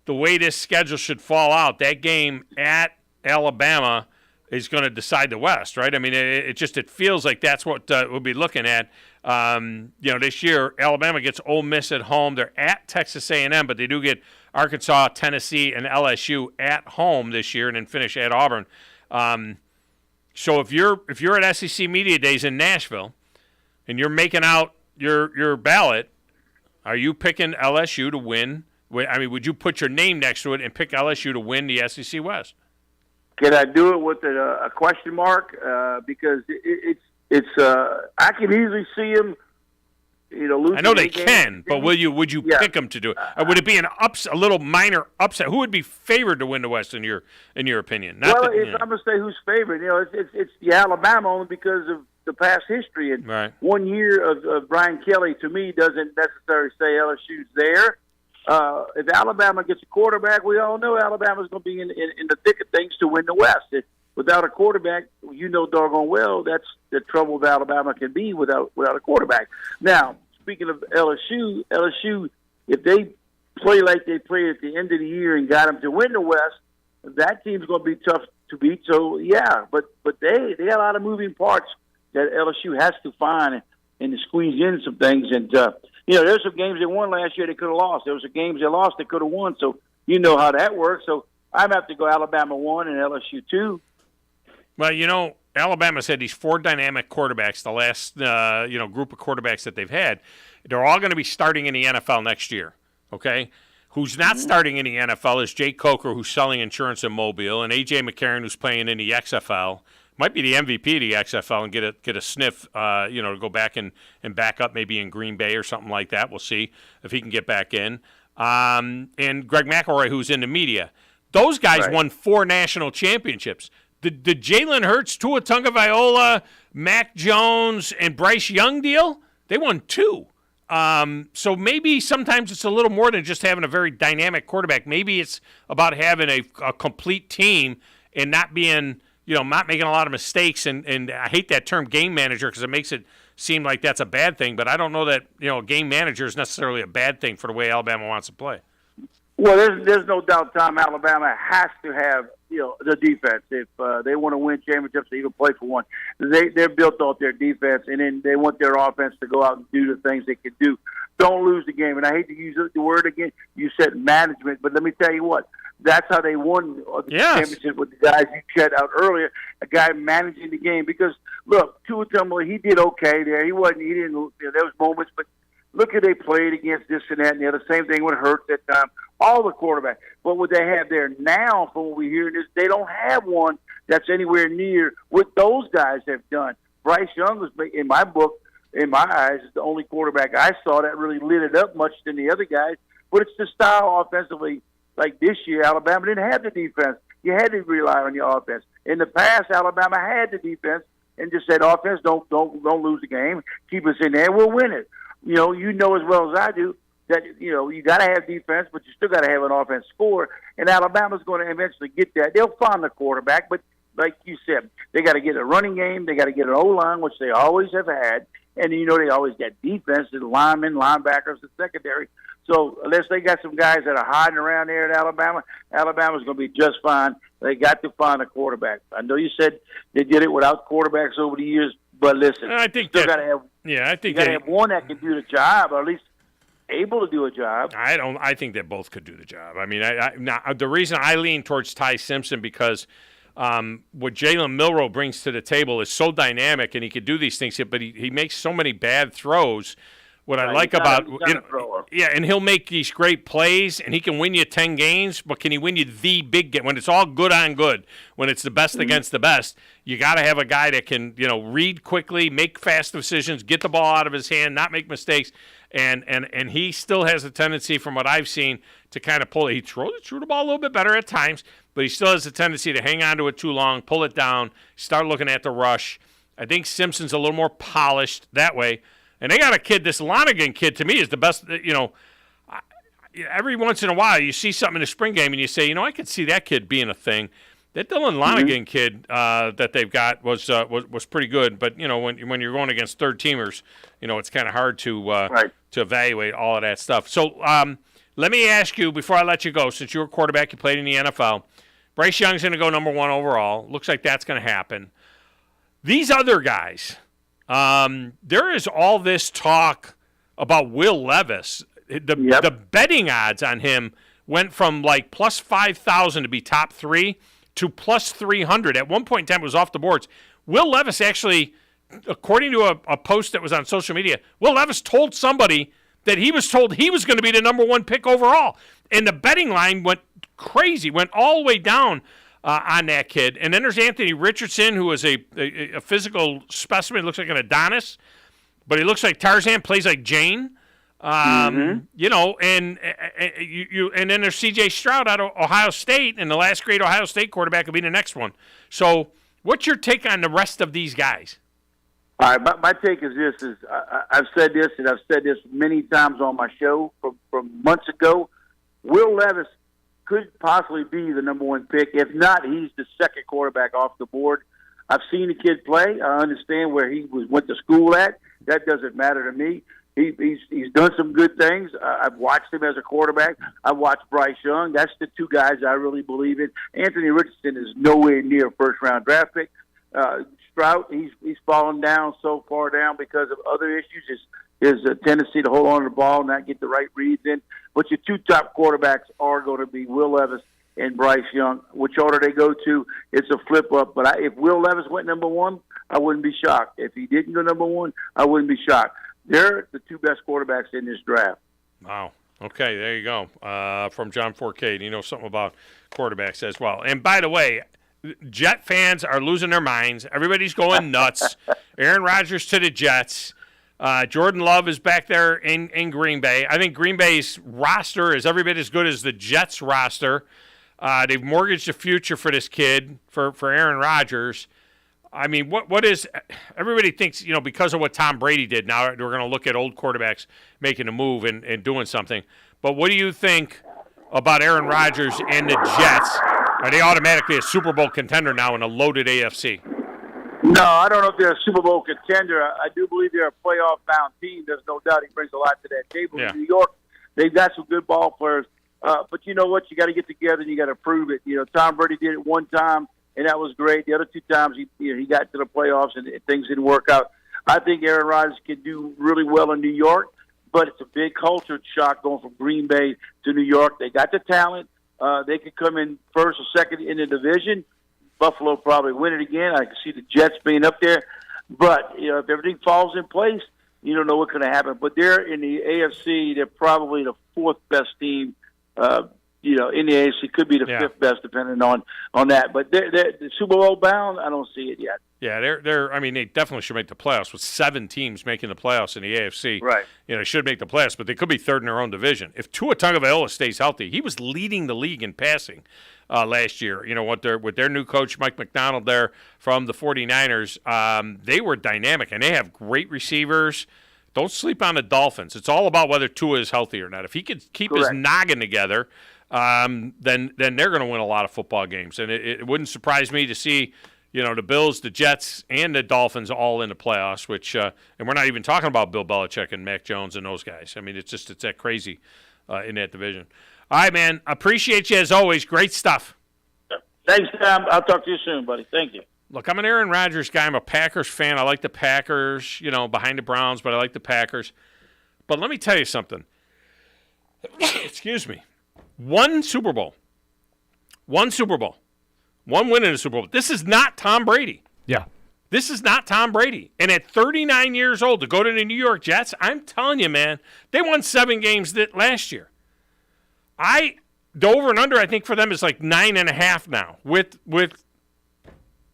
the way this schedule should fall out, that game at Alabama is going to decide the West, right? I mean, it feels like that's what we'll be looking at. This year, Alabama gets Ole Miss at home. They're at Texas A&M, but they do get Arkansas, Tennessee, and LSU at home this year, and then finish at Auburn. So if you're at SEC Media Days in Nashville, and you're making out your ballot, are you picking LSU to win? I mean, would you put your name next to it and pick LSU to win the SEC West? Can I do it with a question mark? Because it's I can easily see him, losing. I know they can, but would you pick them to do it? Or would it be a little minor upset? Who would be favored to win the West in your opinion? I'm gonna say who's favored. It's the Alabama only because of the past history. And right. 1 year of Brian Kelly, to me, doesn't necessarily say LSU's there. If Alabama gets a quarterback, we all know Alabama's going to be in the thick of things to win the West. Without a quarterback, doggone well that's the trouble that Alabama can be without a quarterback. Now, speaking of LSU, if they play like they played at the end of the year and got them to win the West, that team's going to be tough to beat. So yeah, but they got a lot of moving parts that LSU has to find and to squeeze in some things. And there's some games they won last year they could have lost. There was some games they lost they could have won. So you know how that works. So I'm have to go Alabama 1 and LSU 2. Well, Alabama's had these 4 dynamic quarterbacks, the last group of quarterbacks that they've had. They're all going to be starting in the NFL next year, okay? Who's not starting in the NFL is Jake Coker, who's selling insurance in Mobile, and A.J. McCarron, who's playing in the XFL. Might be the MVP of the XFL and get a sniff, to go back and back up maybe in Green Bay or something like that. We'll see if he can get back in. And Greg McElroy, who's in the media. Those guys won 4 national championships. The Jalen Hurts, Tua Tagovailoa, Mac Jones, and Bryce Young deal, they won 2. So maybe sometimes it's a little more than just having a very dynamic quarterback. Maybe it's about having a complete team and not being, not making a lot of mistakes. And I hate that term game manager because it makes it seem like that's a bad thing. But I don't know that, a game manager is necessarily a bad thing for the way Alabama wants to play. Well, there's no doubt, Tom, Alabama has to have, the defense. If they want to win championships, they even play for one. They're built off their defense, and then they want their offense to go out and do the things they can do. Don't lose the game. And I hate to use the word again. You said management, but let me tell you what. That's how they won the championship with the guys you said out earlier, a guy managing the game. Because, look, Tua Tagovailoa, he did okay there. There was moments, but look at they played against this and that and the other. Same thing with Hurts that time. All the quarterbacks. But what they have there now, from what we hear, is they don't have one that's anywhere near what those guys have done. Bryce Young was, in my book, in my eyes, is the only quarterback I saw that really lit it up much than the other guys. But it's the style offensively. Like this year, Alabama didn't have the defense. You had to rely on your offense. In the past, Alabama had the defense and just said, offense, don't lose the game. Keep us in there, we'll win it. You know as well as I do that, you got to have defense, but you still got to have an offense score. And Alabama's going to eventually get that. They'll find the quarterback, but like you said, they got to get a running game. They got to get an O-line, which they always have had. And, they always got defense, the linemen, linebackers, the secondary. So unless they got some guys that are hiding around there at Alabama, Alabama's going to be just fine. They got to find a quarterback. I know you said they did it without quarterbacks over the years, but listen, I think you still got to have. Yeah, I think you got to have one that can do the job, or at least able to do a job. I think they both could do the job. I mean, the reason I lean towards Ty Simpson because what Jalen Milroe brings to the table is so dynamic, and he could do these things, but he makes so many bad throws. What I like about and he'll make these great plays, and he can win you 10 games, but can he win you the big game when it's all good on good? When it's the best against the best, you got to have a guy that can read quickly, make fast decisions, get the ball out of his hand, not make mistakes, and he still has a tendency, from what I've seen, to kind of pull it. He threw the ball a little bit better at times, but he still has a tendency to hang on to it too long, pull it down, start looking at the rush. I think Simpson's a little more polished that way. And they got a kid, this Lonergan kid, to me, is the best. Every once in a while, you see something in the spring game, and you say, I could see that kid being a thing. That Dylan Lonergan kid that they've got was pretty good. But, when you're going against third-teamers, it's kind of hard to evaluate all of that stuff. So let me ask you, before I let you go, since you're a quarterback, you played in the NFL, Bryce Young's going to go number 1 overall. Looks like that's going to happen. These other guys – there is all this talk about Will Levis. The betting odds on him went from like plus 5,000 to be top 3 to plus 300. At one point in time, it was off the boards. Will Levis actually, according to a post that was on social media, Will Levis told somebody that he was told he was going to be the number 1 pick overall. And the betting line went crazy, went all the way down on that kid. And then there's Anthony Richardson, who is a physical specimen, looks like an Adonis, but he looks like Tarzan, plays like Jane. And then there's C.J. Stroud out of Ohio State, and the last great Ohio State quarterback will be the next one. So what's your take on the rest of these guys? All right, my take is this: I've said this, and I've said this many times on my show from months ago. Will Levis could possibly be the number 1 pick. If not, he's the second quarterback off the board. I've seen the kid play. I understand where he went to school at. That doesn't matter to me. He's done some good things. I've watched him as a quarterback. I've watched Bryce Young. That's the 2 guys I really believe in. Anthony Richardson is nowhere near a first-round draft pick. Stroud, he's fallen down so far down because of other issues. His tendency to hold on to the ball and not get the right reads in. But your 2 top quarterbacks are going to be Will Levis and Bryce Young. Which order they go to, it's a flip-up. But if Will Levis went number 1, I wouldn't be shocked. If he didn't go number 1, I wouldn't be shocked. They're the 2 best quarterbacks in this draft. Wow. Okay, there you go. From John Forcade. You know something about quarterbacks as well. And by the way, Jet fans are losing their minds. Everybody's going nuts. Aaron Rodgers to the Jets. Jordan Love is back there in Green Bay. I think Green Bay's roster is every bit as good as the Jets' roster. They've mortgaged a future for this kid, for Aaron Rodgers. I mean, what is – everybody thinks, because of what Tom Brady did, now we're going to look at old quarterbacks making a move and doing something. But what do you think about Aaron Rodgers and the Jets? Are they automatically a Super Bowl contender now in a loaded AFC? No, I don't know if they're a Super Bowl contender. I do believe they're a playoff-bound team. There's no doubt he brings a lot to that table. Yeah. In New York, they've got some good ball players. But you know what? You got to get together and you got to prove it. Tom Brady did it one time, and that was great. The other 2 times he got to the playoffs and things didn't work out. I think Aaron Rodgers can do really well in New York, but it's a big culture shock going from Green Bay to New York. They got the talent. They could come in first or second in the division. Buffalo probably win it again. I can see the Jets being up there. But, if everything falls in place, you don't know what's going to happen. But they're in the AFC. They're probably the 4th best team in the AFC, could be the fifth best, depending on that. But the Super Bowl bound, I don't see it yet. Yeah, they definitely should make the playoffs with 7 teams making the playoffs in the AFC. Right. They should make the playoffs, but they could be third in their own division. If Tua Tagovailoa stays healthy, he was leading the league in passing last year. With their new coach, Mike McDonald, there from the 49ers, they were dynamic, and they have great receivers. Don't sleep on the Dolphins. It's all about whether Tua is healthy or not. If he could keep his noggin together, then they're going to win a lot of football games. And it wouldn't surprise me to see, the Bills, the Jets, and the Dolphins all in the playoffs, which and we're not even talking about Bill Belichick and Mac Jones and those guys. I mean, it's that crazy in that division. All right, man. Appreciate you as always. Great stuff. Thanks, Tom. I'll talk to you soon, buddy. Thank you. Look, I'm an Aaron Rodgers guy. I'm a Packers fan. I like the Packers, behind the Browns, but I like the Packers. But let me tell you something. Excuse me. One Super Bowl. One win in a Super Bowl. This is not Tom Brady. Yeah. This is not Tom Brady. And at 39 years old, to go to the New York Jets, I'm telling you, man, they won 7 games last year. The over and under, I think, for them is like 9.5 now with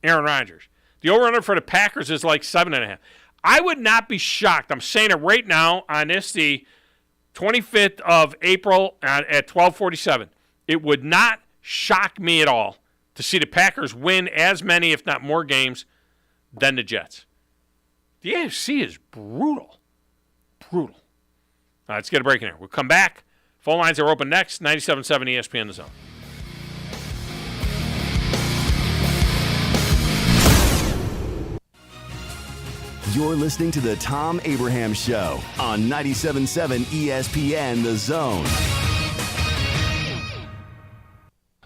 Aaron Rodgers. The over and under for the Packers is like 7.5. I would not be shocked. I'm saying it right now on the 25th of April at 12:47. It would not shock me at all to see the Packers win as many, if not more, games than the Jets. The AFC is brutal. Brutal. All right, let's get a break in here. We'll come back. Phone lines are open next. 97.7 ESPN The Zone. You're listening to the Thom Abraham Show on 97.7 ESPN The Zone.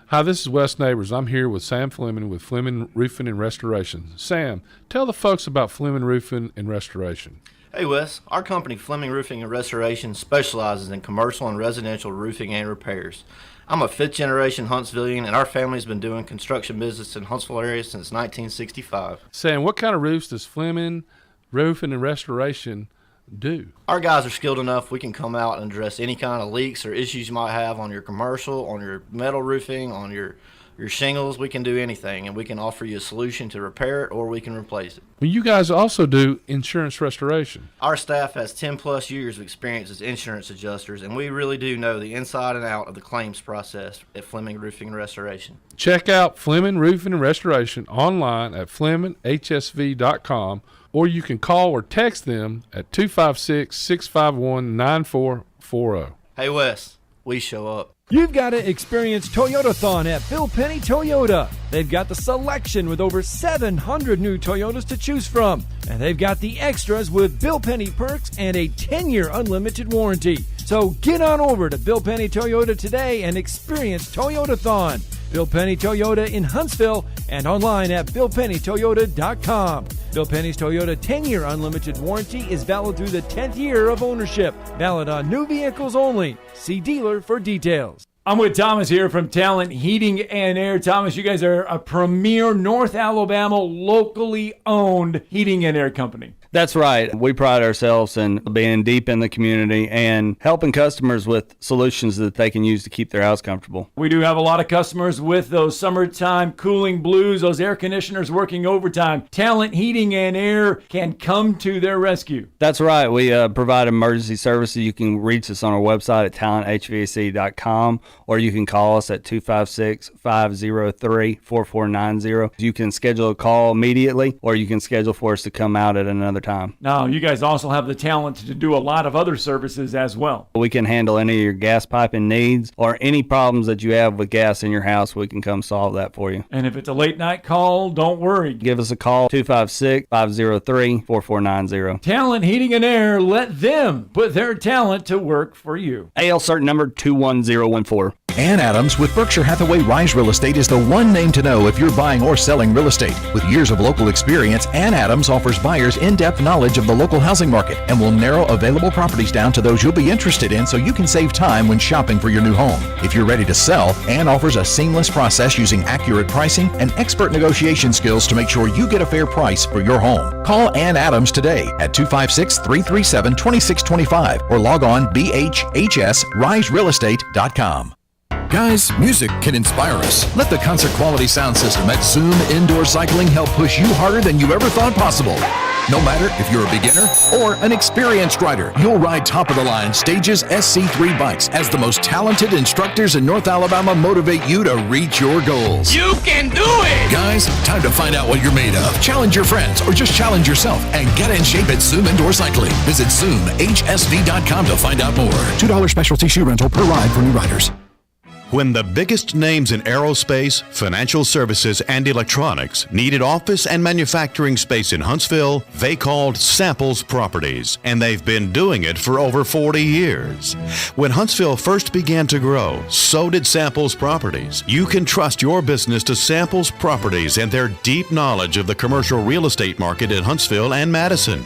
Hi, this is Wes Neighbors. I'm here with Sam Fleming with Fleming Roofing and Restoration. Sam, tell the folks about Fleming Roofing and Restoration. Hey, Wes. Our company, Fleming Roofing and Restoration, specializes in commercial and residential roofing and repairs. I'm a fifth-generation Huntsvillian, and our family's been doing construction business in Huntsville area since 1965. Sam, what kind of roofs does Fleming Roofing and Restoration do? Our guys are skilled enough. We can come out and address any kind of leaks or issues you might have on your commercial, on your metal roofing, on your shingles. We can do anything, and we can offer you a solution to repair it, or we can replace it. Well, you guys also do insurance restoration. Our staff has 10-plus years of experience as insurance adjusters, and we really do know the inside and out of the claims process at Fleming Roofing and Restoration. Check out Fleming Roofing and Restoration online at FlemingHSV.com, or you can call or text them at 256-651-9440. Hey, Wes, we show up. You've got to experience Toyotathon at Bill Penny Toyota. They've got the selection with over 700 new Toyotas to choose from. And they've got the extras with Bill Penny perks and a 10-year unlimited warranty. So get on over to Bill Penny Toyota today and experience Toyotathon. Bill Penny Toyota in Huntsville and online at BillPennyToyota.com. Bill Penny's Toyota 10-year unlimited warranty is valid through the 10th year of ownership. Valid on new vehicles only. See dealer for details. I'm with Thomas here from Talent Heating and Air. Thomas, you guys are a premier North Alabama locally owned heating and air company. That's right. We pride ourselves in being deep in the community and helping customers with solutions that they can use to keep their house comfortable. We do have a lot of customers with those summertime cooling blues, those air conditioners working overtime. Talent Heating and Air can come to their rescue. That's right. We provide emergency services. You can reach us on our website at talenthvac.com, or you can call us at 256-503-4490. You can schedule a call immediately, or you can schedule for us to come out at another time. Now, you guys also have the talent to do a lot of other services as well. We can handle any of your gas piping needs or any problems that you have with gas in your house. We can come solve that for you. And if it's a late night call, don't worry. Give us a call, 256-503-4490. Talent Heating and Air, let them put their talent to work for you. AL cert number 21014. Ann Adams with Berkshire Hathaway Rise Real Estate is the one name to know if you're buying or selling real estate. With years of local experience, Ann Adams offers buyers in-depth knowledge of the local housing market and will narrow available properties down to those you'll be interested in so you can save time when shopping for your new home. If you're ready to sell, Ann offers a seamless process using accurate pricing and expert negotiation skills to make sure you get a fair price for your home. Call Ann Adams today at 256-337-2625 or log on bhhsriserealestate.com. Guys, music can inspire us. Let the concert quality sound system at Zoom Indoor Cycling help push you harder than you ever thought possible. No matter if you're a beginner or an experienced rider, you'll ride top-of-the-line Stages SC3 bikes as the most talented instructors in North Alabama motivate you to reach your goals. You can do it! Guys, time to find out what you're made of. Challenge your friends or just challenge yourself and get in shape at Zoom Indoor Cycling. Visit ZoomHSV.com to find out more. $2 specialty shoe rental per ride for new riders. When the biggest names in aerospace, financial services, and electronics needed office and manufacturing space in Huntsville, they called Samples Properties, and they've been doing it for over 40 years. When Huntsville first began to grow, so did Samples Properties. You can trust your business to Samples Properties and their deep knowledge of the commercial real estate market in Huntsville and Madison.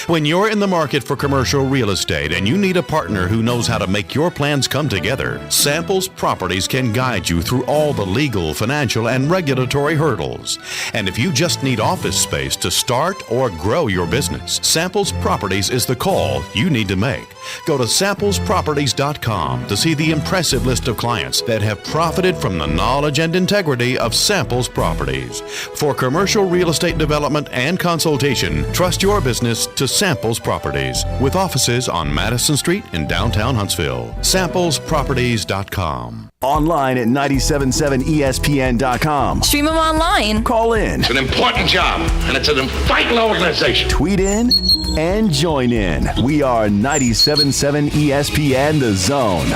When you're in the market for commercial real estate and you need a partner who knows how to make your plans come together, Samples Properties can guide you through all the legal, financial, and regulatory hurdles. And if you just need office space to start or grow your business, Samples Properties is the call you need to make. Go to samplesproperties.com to see the impressive list of clients that have profited from the knowledge and integrity of Samples Properties. For commercial real estate development and consultation, trust your business to Samples Properties, with offices on Madison Street in downtown Huntsville. Samplesproperties.com. Online at 977ESPN.com. Stream them online. Call in. It's an important job, and it's an vital organization. Tweet in and join in. We are 977 ESPN The Zone.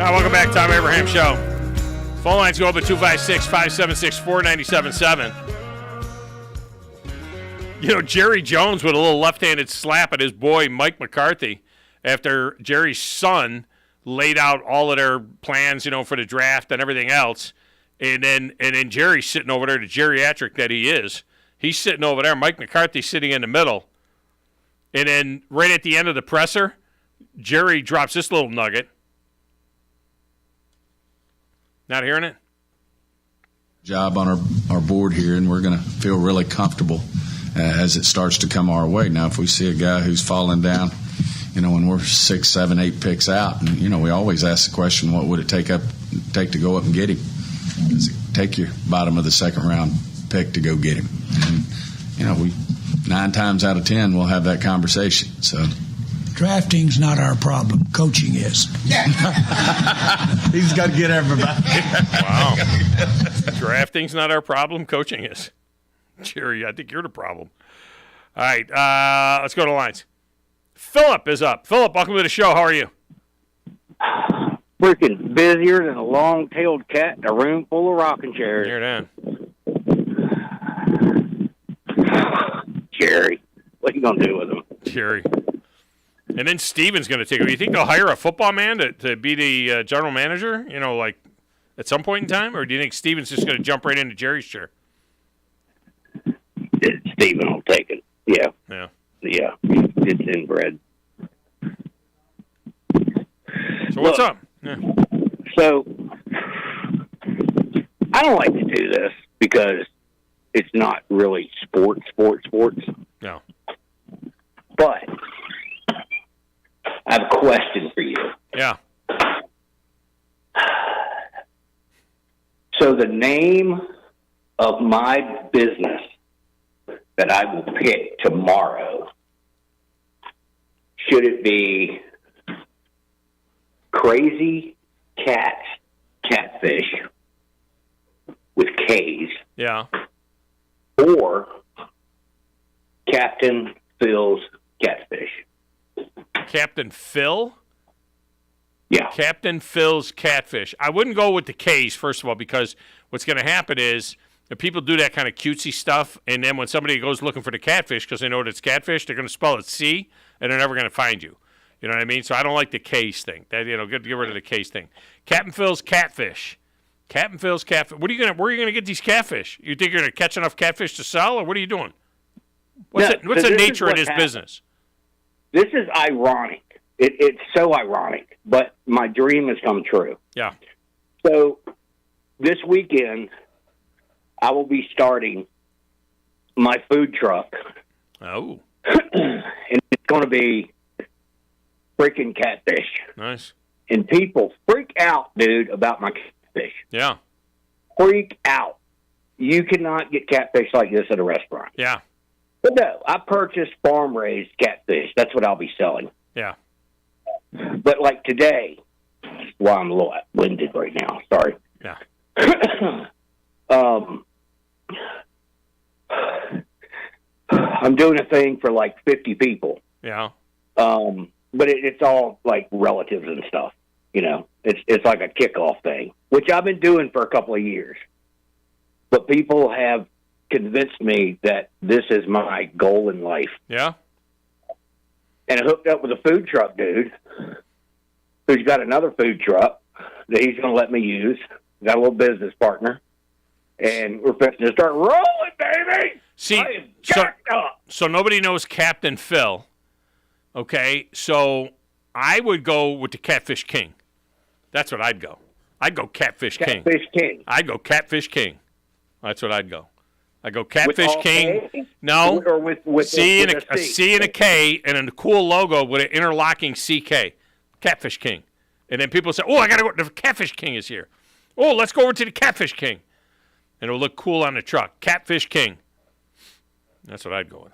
Welcome back, Thom Abraham Show. Phone lines go up at 256-576-4977. You know, Jerry Jones with a little left-handed slap at his boy Mike McCarthy after Jerry's son laid out all of their plans, you know, for the draft and everything else. And then Jerry's sitting over there, the geriatric that he is. He's sitting over there. Mike McCarthy's sitting in the middle. And then right at the end of the presser, Jerry drops this little nugget. Not hearing it? Job on our board here, and we're going to feel really comfortable as it starts to come our way. Now, if we see a guy who's falling down, you know, when we're 6, 7, 8 picks out, and, you know, we always ask the question, what would it take to go up and get him? Does it take your bottom of the second round pick to go get him? And, you know, 9 times out of 10, we'll have that conversation. So drafting's not our problem. Coaching is. He's got to get everybody. Wow. Drafting's not our problem. Coaching is. Jerry, I think you're the problem. All right. Let's go to the lines. Philip is up. Philip, welcome to the show. How are you? Freaking busier than a long-tailed cat in a room full of rocking chairs. You're down. Jerry. What are you going to do with him? Jerry. And then Steven's going to take over. You think they'll hire a football man to be the general manager, you know, like at some point in time? Or do you think Steven's just going to jump right into Jerry's chair? Steven will take it. Yeah. Yeah. Yeah. It's inbred. So what's up? Yeah. So I don't like to do this because it's not really sports. No. But I have a question for you. Yeah. So the name of my business that I will pick tomorrow, should it be Crazy Cat Catfish with K's? Yeah. Or Captain Phil's Catfish? Captain Phil? Yeah. Captain Phil's Catfish. I wouldn't go with the K's, first of all, because what's going to happen is if people do that kind of cutesy stuff, and then when somebody goes looking for the catfish because they know that it's catfish, they're going to spell it C, and they're never going to find you. You know what I mean? So I don't like the K's thing. That, you know, get rid of the K's thing. Captain Phil's Catfish. Captain Phil's Catfish. Where are you going to get these catfish? You think you're going to catch enough catfish to sell, or what are you doing? What's the nature of this business? This is ironic. It's so ironic, but my dream has come true. Yeah. So this weekend, I will be starting my food truck Oh. And it's going to be freaking catfish. Nice. And people freak out, dude, about my catfish. Yeah. Freak out. You cannot get catfish like this at a restaurant. Yeah. But no, I purchased farm-raised catfish. That's what I'll be selling. Yeah. But like today, well, I'm a little winded right now. Sorry. Yeah. I'm doing a thing for like 50 people. Yeah. But it's all like relatives and stuff. You know, it's like a kickoff thing, which I've been doing for a couple of years. But people have convinced me that this is my goal in life. Yeah. And I hooked up with a food truck dude who's got another food truck that he's going to let me use. Got a little business partner. And we're fixing to start rolling, baby. See, so nobody knows Captain Phil. Okay, so I would go with the Catfish King. That's what I'd go. I'd go Catfish King. Catfish King. I'd go Catfish King. That's what I'd go. I'd go Catfish With all King. K? No. Or with a C C? and a K and a cool logo with an interlocking CK. Catfish King. And then people say, oh, I got to go. The Catfish King is here. Oh, let's go over to the Catfish King. And it'll look cool on the truck. Catfish King. That's what I'd go with.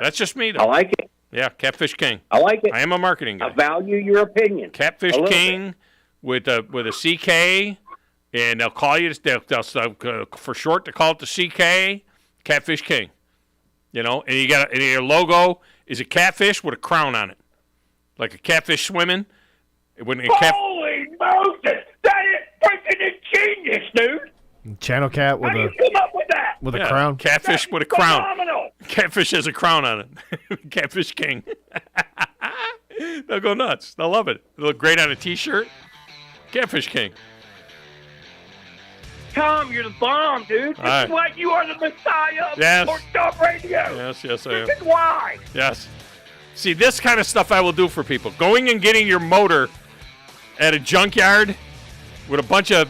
That's just me, though. I like it. Yeah, Catfish King. I like it. I am a marketing guy. I value your opinion. Catfish King with a CK, and they'll call you. They'll for short to call it the CK. Catfish King. You know, and your logo is a catfish with a crown on it, like a catfish swimming. Holy Moses! That is freaking ingenious, dude. Channel cat with How do you come up with that? with a crown. Catfish That's with a crown. phenomenal. Catfish has a crown on it. Catfish King. They'll go nuts. They'll love it. It'll look great on a T-shirt. Catfish King. Tom, you're the bomb, dude. This All is right. why you are the messiah Yes. of Sports Talk Radio. Yes, I am. This is why. Yes. See, this kind of stuff I will do for people. Going and getting your motor at a junkyard with a bunch of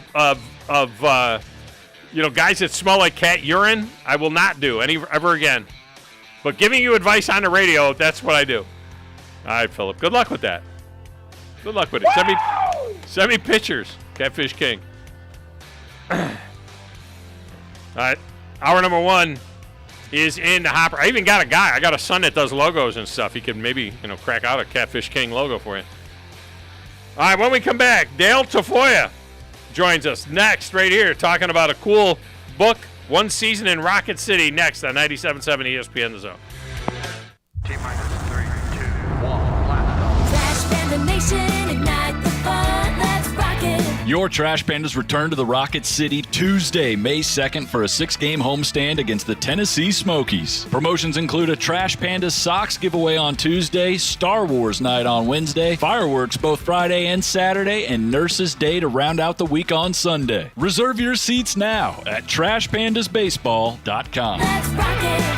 guys that smell like cat urine, I will not do ever again. But giving you advice on the radio, that's what I do. All right, Philip. Good luck with that. Good luck with it. Send me pictures. Catfish King. All right. Hour number 1 is in the hopper. I even got a guy. I got a son that does logos and stuff. He can maybe, crack out a Catfish King logo for you. All right, when we come back, Dale Tafoya joins us next right here talking about a cool book, One Season in Rocket City, next on 97.7 ESPN The Zone. Trash Panda Nation, ignite the fun, let's rock it. Your Trash Pandas return to the Rocket City Tuesday, May 2nd for a 6-game homestand against the Tennessee Smokies. Promotions include a Trash Pandas socks giveaway on Tuesday, Star Wars night on Wednesday, fireworks both Friday and Saturday, and Nurses Day to round out the week on Sunday. Reserve your seats now at TrashPandasBaseball.com. Let's rock it.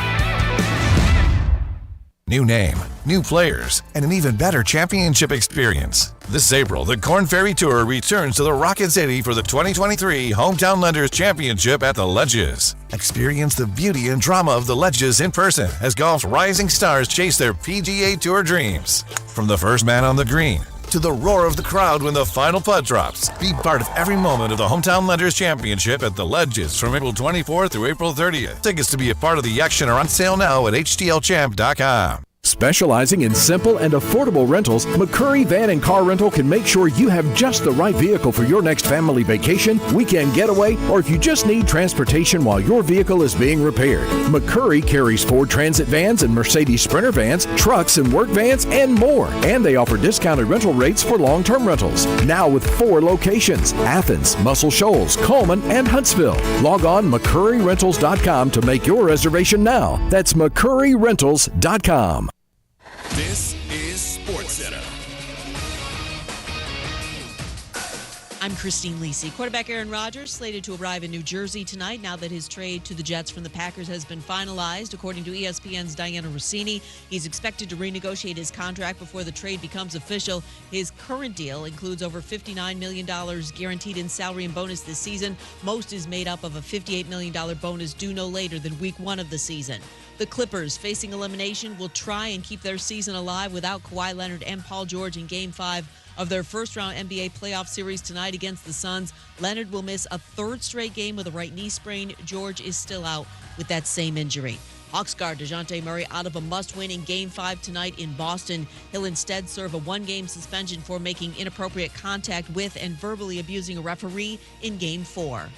New name, new players, and an even better championship experience. This April, the Korn Ferry Tour returns to the Rocket City for the 2023 Hometown Lenders Championship at the Ledges. Experience the beauty and drama of the Ledges in person as golf's rising stars chase their PGA Tour dreams. From the first man on the green to the roar of the crowd when the final putt drops. Be part of every moment of the Hometown Lenders Championship at the Ledges from April 24th through April 30th. Tickets to be a part of the action are on sale now at htlchamp.com. Specializing in simple and affordable rentals, McCurry Van and Car Rental can make sure you have just the right vehicle for your next family vacation, weekend getaway, or if you just need transportation while your vehicle is being repaired. McCurry carries Ford Transit vans and Mercedes Sprinter vans, trucks and work vans, and more. And they offer discounted rental rates for long-term rentals. Now with 4 locations: Athens, Muscle Shoals, Coleman, and Huntsville. Log on McCurryRentals.com to make your reservation now. That's McCurryRentals.com. This is SportsCenter. I'm Christine Lisi. Quarterback Aaron Rodgers slated to arrive in New Jersey tonight now that his trade to the Jets from the Packers has been finalized. According to ESPN's Diana Rossini, he's expected to renegotiate his contract before the trade becomes official. His current deal includes over $59 million guaranteed in salary and bonus this season. Most is made up of a $58 million bonus due no later than week 1 of the season. The The Clippers, facing elimination, will try and keep their season alive without Kawhi Leonard and Paul George in Game 5 of their first-round NBA playoff series tonight against the Suns. Leonard will miss a third straight game with a right knee sprain. George is still out with that same injury. Hawks guard DeJounte Murray out of a must-win in Game 5 tonight in Boston. He'll instead serve a one-game suspension for making inappropriate contact with and verbally abusing a referee in Game 4.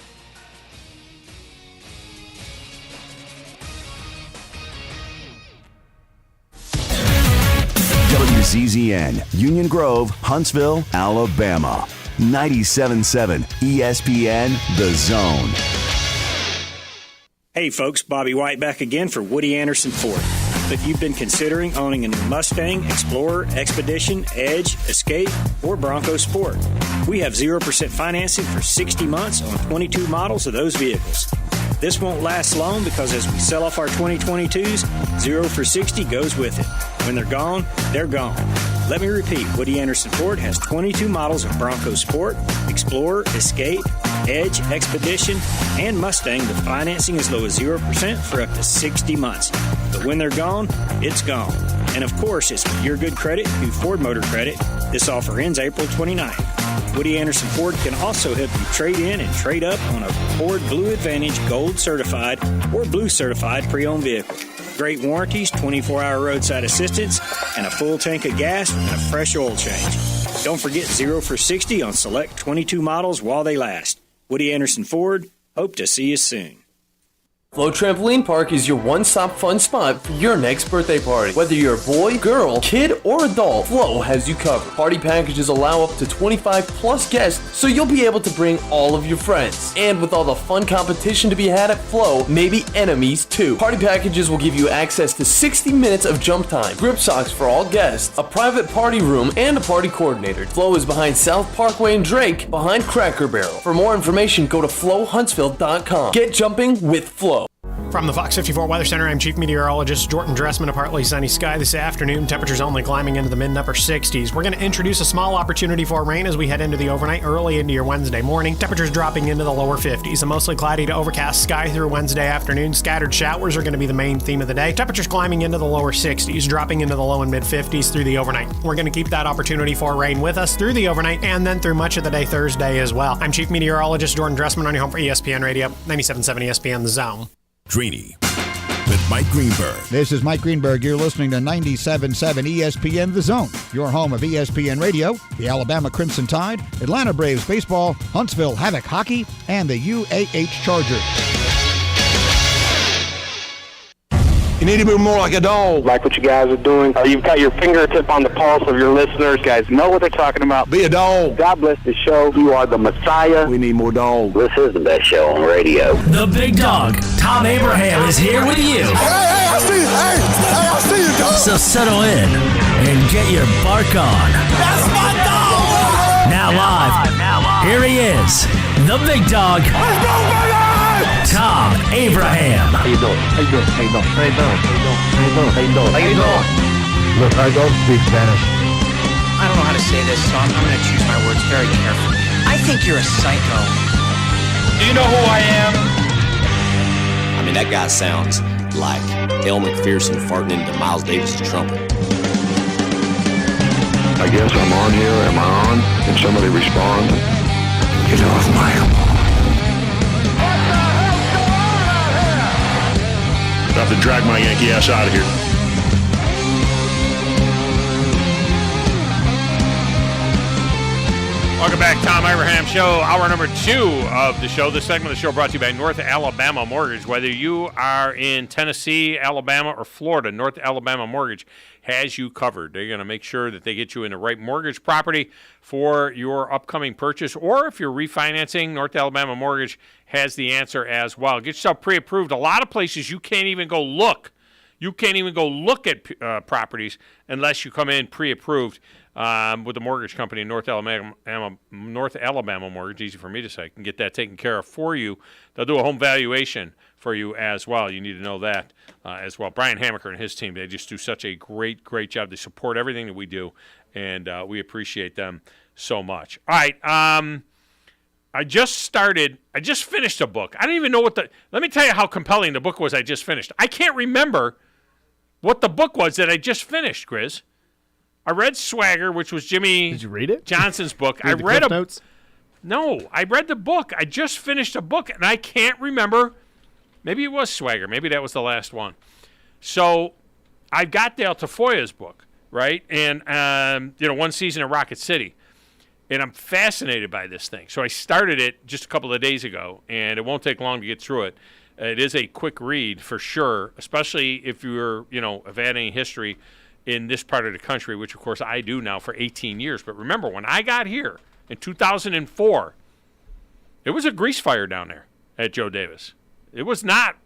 WCZN, Union Grove, Huntsville, Alabama. 97.7 ESPN, The Zone. Hey folks, Bobby White back again for Woody Anderson Ford. If you've been considering owning a new Mustang, Explorer, Expedition, Edge, Escape, or Bronco Sport, we have 0% financing for 60 months on 22 models of those vehicles. This won't last long because as we sell off our 2022s, 0 for 60 goes with it. When they're gone, they're gone. Let me repeat, Woody Anderson Ford has 22 models of Bronco Sport, Explorer, Escape, Edge, Expedition, and Mustang with financing as low as 0% for up to 60 months. But when they're gone, it's gone. And of course, it's with your good credit through Ford Motor Credit. This offer ends April 29th. Woody Anderson Ford can also help you trade in and trade up on a Ford Blue Advantage Gold Certified or Blue Certified pre-owned vehicle. Great warranties, 24-hour roadside assistance, and a full tank of gas and a fresh oil change. Don't forget 0 for 60 on select 22 models while they last. Woody Anderson Ford, hope to see you soon. Flow Trampoline Park is your one-stop fun spot for your next birthday party. Whether you're a boy, girl, kid, or adult, Flow has you covered. Party packages allow up to 25 plus guests, so you'll be able to bring all of your friends. And with all the fun competition to be had at Flow, maybe enemies too. Party packages will give you access to 60 minutes of jump time, grip socks for all guests, a private party room, and a party coordinator. Flow is behind South Parkway and Drake, behind Cracker Barrel. For more information, go to flowhuntsville.com. Get jumping with Flow. From the Fox 54 Weather Center, I'm Chief Meteorologist Jordan Dressman. A partly sunny sky this afternoon. Temperatures only climbing into the mid and upper 60s. We're going to introduce a small opportunity for rain as we head into the overnight, early into your Wednesday morning. Temperatures dropping into the lower 50s. A mostly cloudy to overcast sky through Wednesday afternoon. Scattered showers are going to be the main theme of the day. Temperatures climbing into the lower 60s, dropping into the low and mid 50s through the overnight. We're going to keep that opportunity for rain with us through the overnight and then through much of the day Thursday as well. I'm Chief Meteorologist Jordan Dressman on your home for ESPN Radio, 97.7 ESPN The Zone. Greeny with Mike Greenberg. This is Mike Greenberg. You're listening to 97.7 ESPN The Zone, your home of ESPN Radio, the Alabama Crimson Tide, Atlanta Braves baseball, Huntsville Havoc hockey, and the UAH Chargers. You need to be more like a dog. Like what you guys are doing. You've got your fingertip on the pulse of your listeners. You guys know what they're talking about. Be a dog. God bless the show. You are the Messiah. We need more dogs. This is the best show on radio. The big dog, Thom Abraham, is here with you. Hey, I see you. Hey, I see you, dog. So settle in and get your bark on. That's my dog. Now live. Here he is, the big dog. Let's go, baby! Thom Abraham. How you doing? How you doing? How you doing? How you doing? How you doing? How you doing? How you doing? Look, I don't speak Spanish. I don't know how to say this, so I'm going to choose my words very carefully. I think you're a psycho. Do you know who I am? I mean, that guy sounds like El McPherson farting into Miles Davis' trumpet. I guess I'm on here. Am I on? Can somebody respond? Get off my I have to drag my Yankee ass out of here. Welcome back, Thom Abraham Show. Hour number 2 of the show. This segment of the show brought to you by North Alabama Mortgage. Whether you are in Tennessee, Alabama, or Florida, North Alabama Mortgage has you covered. They're going to make sure that they get you in the right mortgage property for your upcoming purchase, or if you're refinancing, North Alabama Mortgage has the answer as well. Get yourself pre-approved. A lot of places you can't even go look. You can't even go look at properties unless you come in pre-approved with the mortgage company in North Alabama Mortgage. Easy for me to say. Can get that taken care of for you. They'll do a home valuation for you as well. You need to know that as well. Brian Hammaker and his team, they just do such a great job. They support everything that we do, and we appreciate them so much. All right. I just finished a book. I don't even know let me tell you how compelling the book was I just finished. I can't remember what the book was that I just finished, Grizz. I read Swagger, which was Jimmy Did you read it? Johnson's book. I read notes? No, I read the book. I just finished a book, and I can't remember. Maybe it was Swagger. Maybe that was the last one. So I got Dale Tafoya's book, right? And, One Season in Rocket City. And I'm fascinated by this thing. So I started it just a couple of days ago, and it won't take long to get through it. It is a quick read for sure, especially if have had any history in this part of the country, which, of course, I do now for 18 years. But remember, when I got here in 2004, it was a grease fire down there at Joe Davis. It was not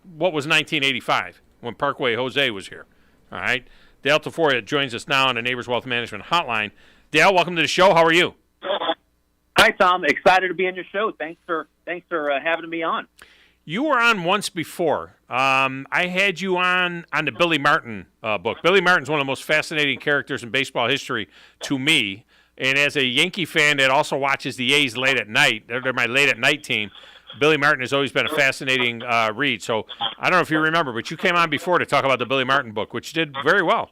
what was 1985 when Parkway Jose was here. All right? Dale Tafoya joins us now on the Neighbors Wealth Management Hotline. Dale, welcome to the show. How are you? Hi, Tom. Excited to be on your show. Thanks for having me on. You were on once before. I had you on the Billy Martin book. Billy Martin's one of the most fascinating characters in baseball history to me. And as a Yankee fan that also watches the A's late at night, they're my late at night team, Billy Martin has always been a fascinating read. So I don't know if you remember, but you came on before to talk about the Billy Martin book, which did very well.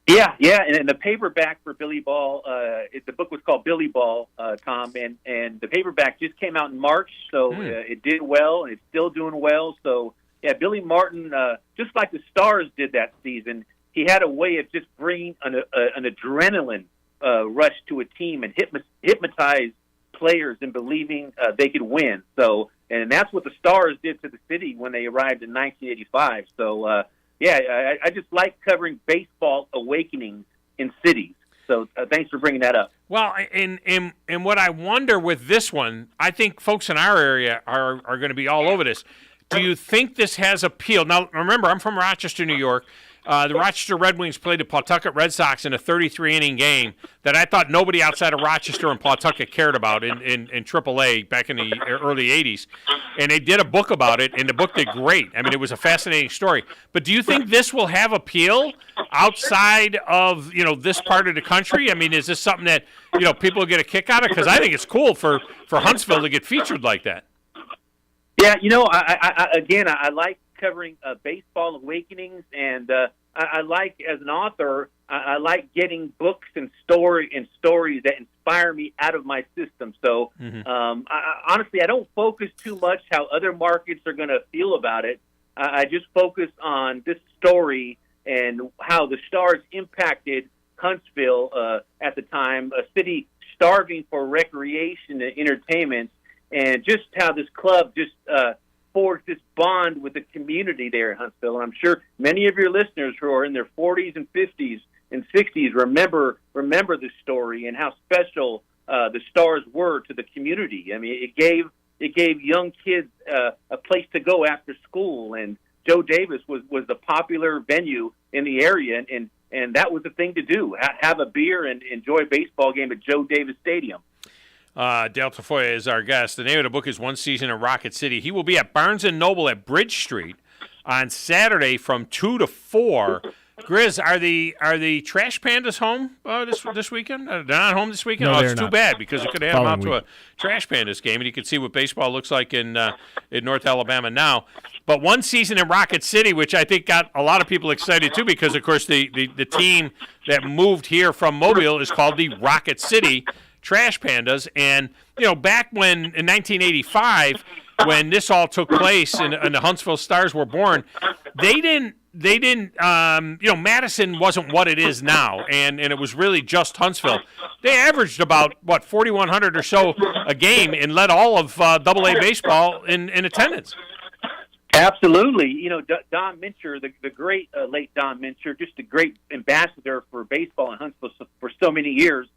Yeah, and the paperback for Billy Ball, the book was called Billy Ball, Tom, and the paperback just came out in March, so it did well, and it's still doing well. So, yeah, Billy Martin, just like the Stars did that season, he had a way of just bringing an adrenaline rush to a team and hypnotize players in believing they could win. So, and that's what the Stars did to the city when they arrived in 1985. So, I just like covering baseball awakenings in cities. So thanks for bringing that up. Well, and what I wonder with this one, I think folks in our area are going to be all over this. Do you think this has appeal? Now, remember, I'm from Rochester, New York. The Rochester Red Wings played the Pawtucket Red Sox in a 33-inning game that I thought nobody outside of Rochester and Pawtucket cared about in AAA back in the early 80s. And they did a book about it, and the book did great. I mean, it was a fascinating story. But do you think this will have appeal outside of, this part of the country? I mean, is this something that, people get a kick out of? Because I think it's cool for Huntsville to get featured like that. Yeah, I like covering baseball awakenings, and I like, as an author, I like getting books and stories that inspire me out of my system. So, honestly, I don't focus too much how other markets are going to feel about it. I just focus on this story and how the Stars impacted Huntsville at the time, a city starving for recreation and entertainment, and just how this club just forged this bond with the community there in Huntsville. And I'm sure many of your listeners who are in their 40s and 50s and 60s remember this story and how special the Stars were to the community. I mean, it gave young kids a place to go after school, and Joe Davis was the popular venue in the area, and that was the thing to do: have a beer and enjoy a baseball game at Joe Davis Stadium. Dale Tafoya is our guest. The name of the book is One Season in Rocket City. He will be at Barnes & Noble at Bridge Street on Saturday from 2 to 4. Grizz, are the Trash Pandas home this weekend? They're not home this weekend? No, it's too not. bad, because it could have them out to Following a Trash Pandas game, and you could see what baseball looks like in North Alabama now. But One Season in Rocket City, which I think got a lot of people excited too, because, of course, the team that moved here from Mobile is called the Rocket City Trash Pandas. And, back when in 1985, when this all took place and the Huntsville Stars were born, they didn't Madison wasn't what it is now, and it was really just Huntsville. They averaged about 4,100 or so a game and led all of AA baseball in attendance. Absolutely. Don Mincher, the great late Don Mincher, just a great ambassador for baseball in Huntsville for so many years.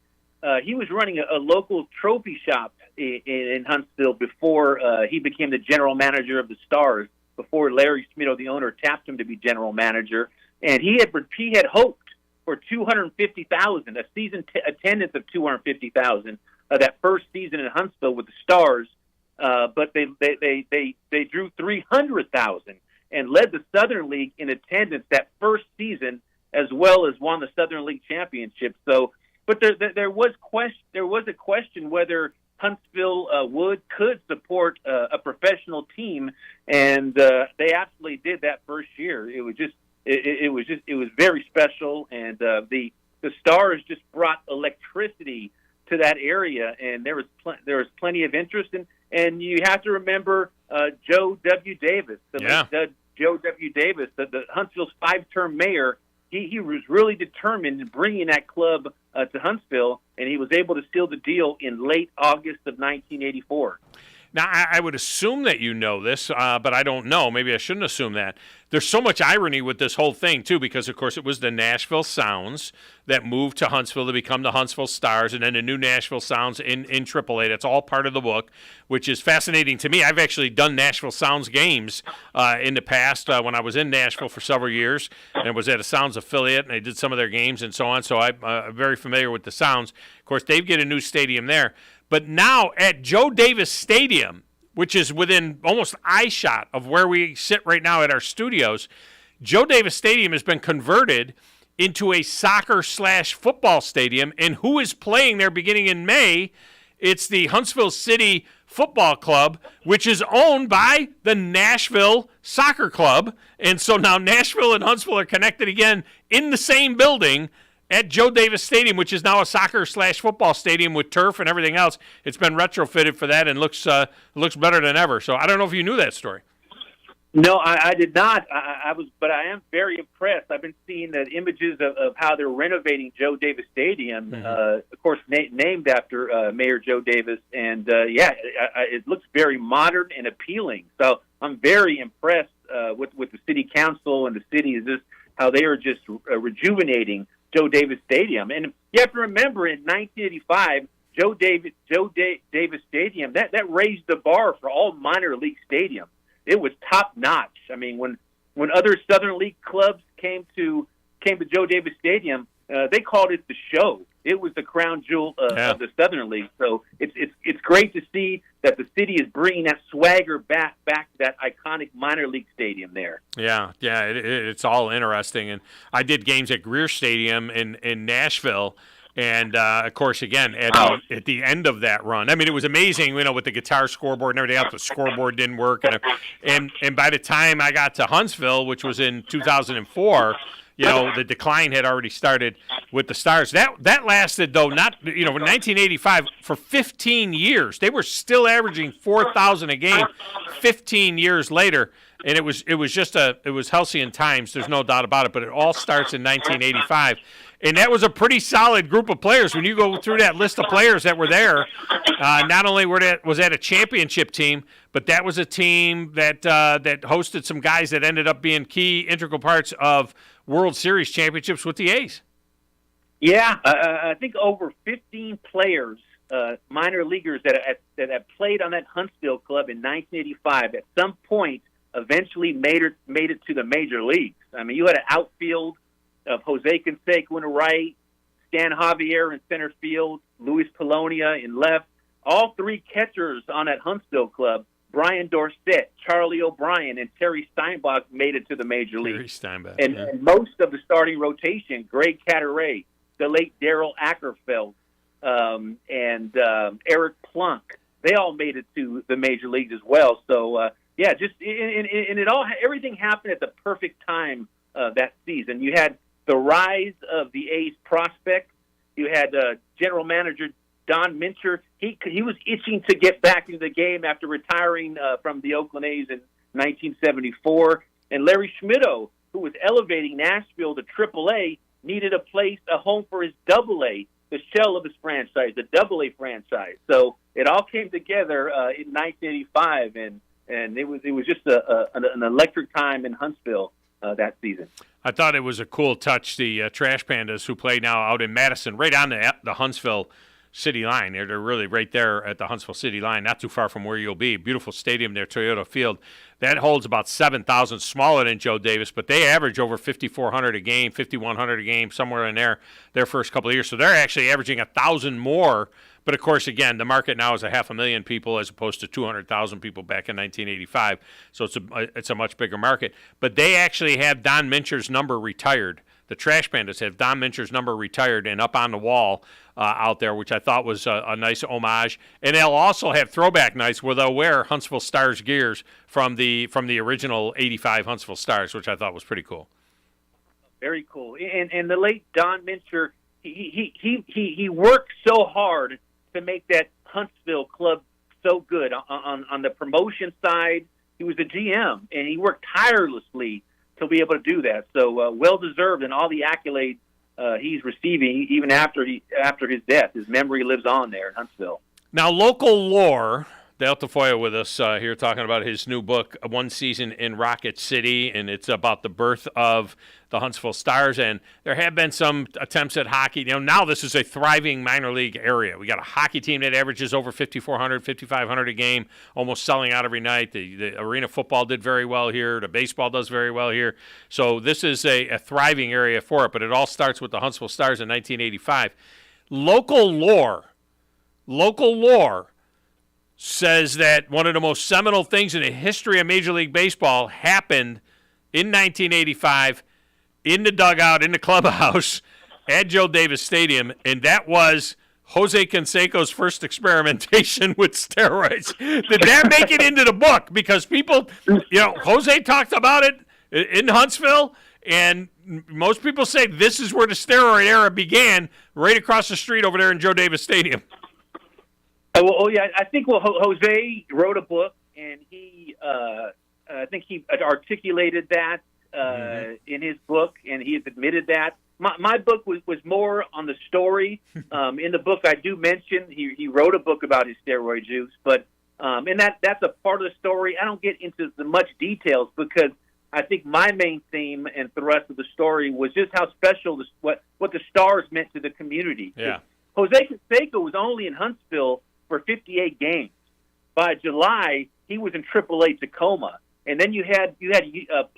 He was running a local trophy shop in Huntsville before he became the general manager of the Stars, before Larry Smito, the owner, tapped him to be general manager. And he had hoped for 250,000, a season attendance of 250,000 that first season in Huntsville with the Stars. But they drew 300,000 and led the Southern League in attendance that first season, as well as won the Southern League championship. So, but there was a question whether Huntsville Wood could support a professional team, and they absolutely did that first year. It was very special, and the Stars just brought electricity to that area, and there was plenty of interest. And you have to remember Joe W. Davis, late Joe W. Davis, the Huntsville's 5-term mayor. He was really determined in bringing that club to Huntsville, and he was able to seal the deal in late August of 1984. Now, I would assume that you know this, but I don't know. Maybe I shouldn't assume that. There's so much irony with this whole thing, too, because, of course, it was the Nashville Sounds that moved to Huntsville to become the Huntsville Stars, and then the new Nashville Sounds in AAA. That's all part of the book, which is fascinating to me. I've actually done Nashville Sounds games in the past when I was in Nashville for several years and was at a Sounds affiliate, and I did some of their games and so on, so I'm very familiar with the Sounds. Of course, they get a new stadium there. But now at Joe Davis Stadium, which is within almost eye shot of where we sit right now at our studios, Joe Davis Stadium has been converted into a soccer/football stadium. And who is playing there beginning in May? It's the Huntsville City Football Club, which is owned by the Nashville Soccer Club. And so now Nashville and Huntsville are connected again in the same building at Joe Davis Stadium, which is now a soccer/football stadium with turf and everything else. It's been retrofitted for that and looks better than ever. So I don't know if you knew that story. No, I did not. But I am very impressed. I've been seeing the images of how they're renovating Joe Davis Stadium, of course, named after Mayor Joe Davis. And it looks very modern and appealing. So I'm very impressed with the city council and the city is just how they are just rejuvenating Joe Davis Stadium. And you have to remember, in 1985, Joe Davis Stadium, that raised the bar for all minor league stadiums. It was top notch. I mean, when other Southern League clubs came to Joe Davis Stadium, they called it the show. It was the crown jewel of the Southern League. So it's great to see that the city is bringing that swagger back to that iconic minor league stadium there. Yeah, it's all interesting. And I did games at Greer Stadium in Nashville. And, of course, again, at the end of that run, I mean, it was amazing, with the guitar scoreboard and everything else. The scoreboard didn't work. And by the time I got to Huntsville, which was in 2004, the decline had already started with the Stars. That lasted, though, not, in 1985, for 15 years. They were still averaging 4,000 a game 15 years later. And it was halcyon times, there's no doubt about it, but it all starts in 1985. And that was a pretty solid group of players. When you go through that list of players that were there, not only was that a championship team, but that was a team that hosted some guys that ended up being key, integral parts of World Series championships with the A's. Yeah, I think over 15 players, minor leaguers that have played on that Huntsville club in 1985 at some point eventually made it to the major leagues. I mean, you had an outfield of Jose Canseco in right, Stan Javier in center field, Luis Polonia in left. All three catchers on that Huntsville club, Brian Dorsett, Charlie O'Brien, and Terry Steinbach, made it to the major leagues. And most of the starting rotation, Greg Cataray, the late Darryl Ackerfeld, and Eric Plunk, they all made it to the major leagues as well. So, everything happened at the perfect time that season. You had the rise of the A's prospect. You had general manager Don Mincher. He was itching to get back into the game after retiring from the Oakland A's in 1974. And Larry Schmittou, who was elevating Nashville to AAA, needed a home for his AA, the shell of his franchise, the AA franchise. So it all came together in 1985, and it was just an electric time in Huntsville that season. I thought it was a cool touch. The Trash Pandas, who play now out in Madison, right on the Huntsville city line. They're really right there at the Huntsville city line, not too far from where you'll be. Beautiful stadium there, Toyota Field. That holds about 7,000, smaller than Joe Davis, but they average over 5,400 a game, 5,100 a game, somewhere in there, their first couple of years. So they're actually averaging 1,000 more. But, of course, again, the market now is 500,000 people as opposed to 200,000 people back in 1985. So it's a much bigger market. But they actually have Don Mincher's number retired the Trash Pandas have Don Mincher's number retired and up on the wall out there, which I thought was a nice homage. And they'll also have throwback nights where they'll wear Huntsville Stars gears from the original '85 Huntsville Stars, which I thought was pretty cool. Very cool. And the late Don Mincher, he worked so hard to make that Huntsville club so good on the promotion side. He was a GM, and he worked tirelessly to be able to do that. So well deserved, and all the accolades he's receiving, even after his death. His memory lives on there in Huntsville. Now, local lore. Dale Tafoya with us here talking about his new book, One Season in Rocket City, and it's about the birth of the Huntsville Stars. And there have been some attempts at hockey. Now this is a thriving minor league area. We got a hockey team that averages over 5,400, 5,500 a game, almost selling out every night. The arena football did very well here. The baseball does very well here. So this is a thriving area for it, but it all starts with the Huntsville Stars in 1985. Local lore says that one of the most seminal things in the history of Major League Baseball happened in 1985 in the dugout, in the clubhouse at Joe Davis Stadium, and that was Jose Canseco's first experimentation with steroids. Did that make it into the book? Because people, Jose talked about it in Huntsville, and most people say this is where the steroid era began, right across the street over there in Joe Davis Stadium. I think Jose wrote a book, and I think he articulated that in his book, and he has admitted that. My book was more on the story. In the book, I do mention he wrote a book about his steroid use, but and that's a part of the story. I don't get into the much details because I think my main theme and thrust of the story was just how special what the Stars meant to the community. Yeah. Jose Canseco was only in Huntsville for 58 games. By July, he was in AAA Tacoma, and then you had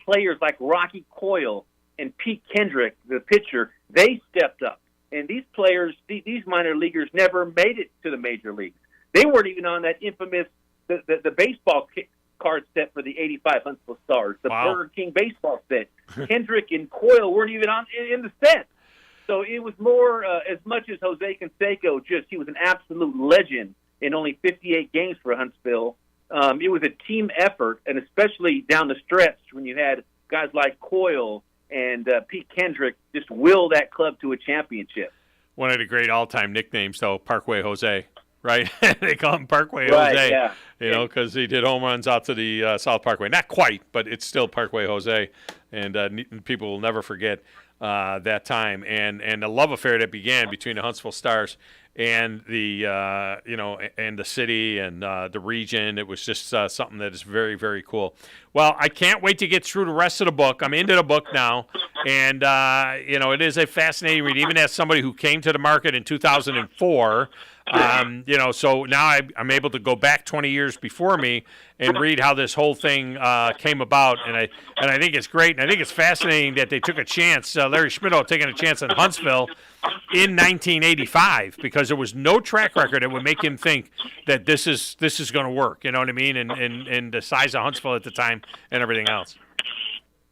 players like Rocky Coyle and Pete Kendrick, the pitcher. They stepped up, and these players, these minor leaguers, never made it to the major leagues. They weren't even on that infamous the baseball card set for the '85 Huntsville Stars, the Burger King baseball set. Kendrick and Coyle weren't even in the set. So it was more, as much as Jose Canseco, he was an absolute legend in only 58 games for Huntsville. It was a team effort, and especially down the stretch when you had guys like Coyle and Pete Kendrick just will that club to a championship. One of the great all-time nicknames, though, Parkway Jose, right? They call him Parkway right, Jose, yeah. Because he did home runs out to the South Parkway. Not quite, but it's still Parkway Jose, and people will never forget that time and the love affair that began between the Huntsville Stars and the and the city and the region. It was just something that is very, very cool. Well, I can't wait to get through the rest of the book. I'm into the book now, and it is a fascinating read. Even as somebody who came to the market in 2004. So now I'm able to go back 20 years before me and read how this whole thing came about, and I think it's great, and I think it's fascinating that they took a chance. Larry Schmittou taking a chance in Huntsville in 1985 because there was no track record that would make him think that this is going to work. You know what I mean? And the size of Huntsville at the time and everything else.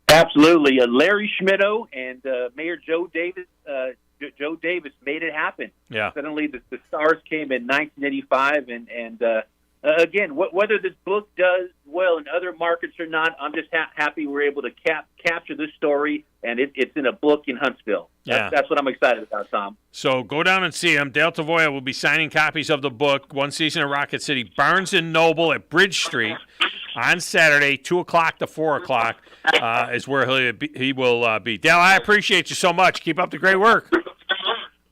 Absolutely, Larry Schmittou and Mayor Joe Davis. Joe Davis made it happen. Yeah. Suddenly, the Stars came in 1985, and again, whether this book does well in other markets or not, I'm just happy we're able to capture this story, and it's in a book in Huntsville. That's what I'm excited about, Tom. So go down and see him. Dale Tafoya will be signing copies of the book, One Season in Rocket City, Barnes & Noble at Bridge Street on Saturday, 2 o'clock to 4 o'clock is where he will be. Dale, I appreciate you so much. Keep up the great work.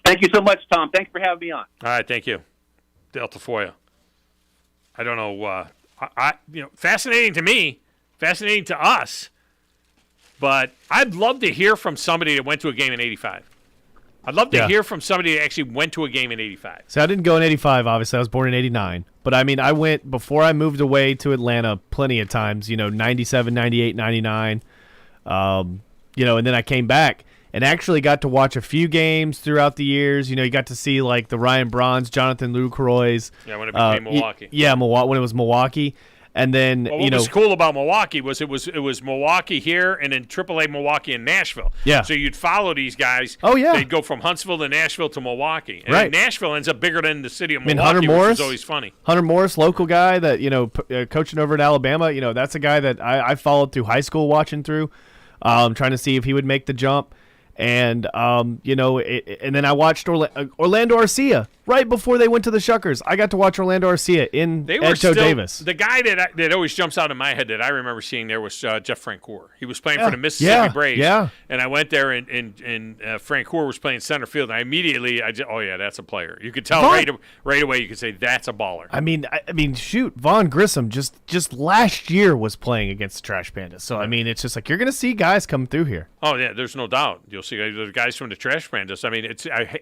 Thank you so much, Tom. Thanks for having me on. All right, thank you. Dale Tafoya. I don't know, fascinating to me, fascinating to us, but I'd love to hear from somebody that went to a game in 85. I'd love to hear from somebody that actually went to a game in 85. So I didn't go in 85, obviously. I was born in 89. But, I mean, I went before I moved away to Atlanta plenty of times, 97, 98, 99, and then I came back. And actually got to watch a few games throughout the years. You got to see like the Ryan Brauns, Jonathan Lucroy's. Yeah, when it became Milwaukee. Milwaukee when it was Milwaukee. And then, what was cool about Milwaukee was it was Milwaukee here and then AAA Milwaukee and Nashville. Yeah. So you'd follow these guys. Oh, yeah. They'd go from Huntsville to Nashville to Milwaukee. And right. Nashville ends up bigger than the city of Milwaukee, Hunter Morris, which is always funny. Hunter Morris, local guy that, coaching over at Alabama, that's a guy that I followed through high school watching through, trying to see if he would make the jump. And, and then I watched Orlando Arcia right before they went to the Shuckers. I got to watch Orlando Arcia in Joe Davis. The guy that always jumps out in my head that I remember seeing there was Jeff Francoeur. He was playing for the Mississippi Braves. Yeah. And I went there, and Francoeur was playing center field. And I immediately, that's a player. You could tell right away. You could say that's a baller. I mean, shoot, Vaughn Grissom just last year was playing against the Trash Pandas. So, I mean, it's just like you're going to see guys come through here. Oh, yeah, there's no doubt. You'll see the guys from the Trash Pandas. I mean,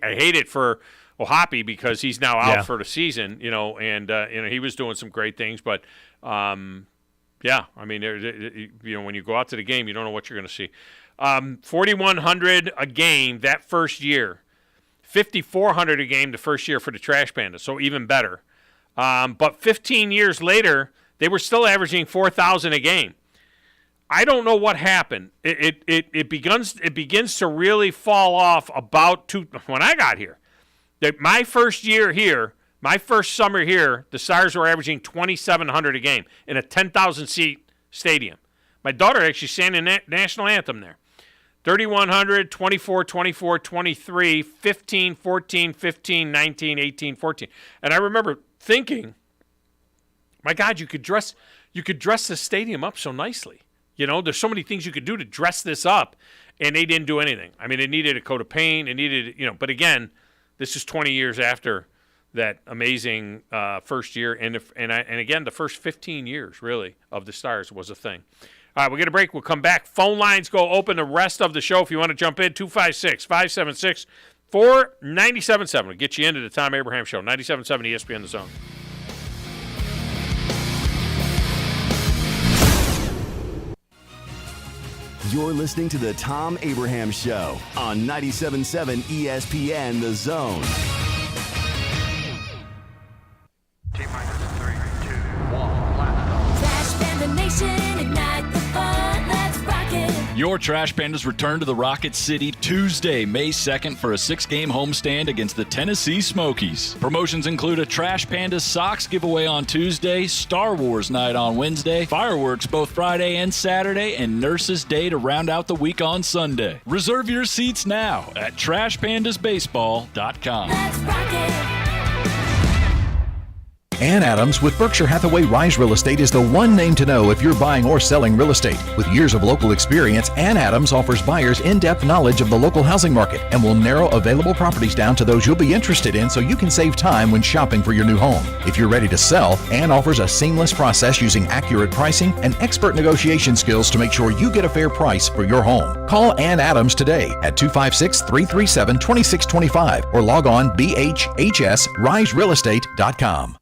I hate it for Ohapi because he's now out for the season, and he was doing some great things. But, I mean, when you go out to the game, you don't know what you're going to see. 4,100 a game that first year, 5,400 a game the first year for the Trash Pandas, so even better. But 15 years later, they were still averaging 4,000 a game. I don't know what happened. It begins to really fall off about when I got here. My first year here, my first summer here, the Stars were averaging 2,700 a game in a 10,000-seat stadium. My daughter actually sang the national anthem there. 3,100, 24, 24, 23, 15, 14, 15, 19, 18, 14. And I remember thinking, my God, you could dress the stadium up so nicely. There's so many things you could do to dress this up, and they didn't do anything. I mean, it needed a coat of paint. It needed, but again, this is 20 years after that amazing first year, and again, the first 15 years, really, of the Stars was a thing. All right, we'll get a break. We'll come back. Phone lines go open the rest of the show if you want to jump in, 256-576-4977. We'll get you into the Thom Abraham Show, 97.7 ESPN The Zone. You're listening to the Thom Abraham Show on 97.7 ESPN The Zone. Your Trash Pandas return to the Rocket City Tuesday, May 2nd for a 6-game homestand against the Tennessee Smokies. Promotions include a Trash Pandas socks giveaway on Tuesday, Star Wars night on Wednesday, fireworks both Friday and Saturday, and Nurses Day to round out the week on Sunday. Reserve your seats now at TrashPandasBaseball.com. Let's rock it. Ann Adams with Berkshire Hathaway Rise Real Estate is the one name to know if you're buying or selling real estate. With years of local experience, Ann Adams offers buyers in-depth knowledge of the local housing market and will narrow available properties down to those you'll be interested in so you can save time when shopping for your new home. If you're ready to sell, Ann offers a seamless process using accurate pricing and expert negotiation skills to make sure you get a fair price for your home. Call Ann Adams today at 256-337-2625 or log on bhhsriserealestate.com.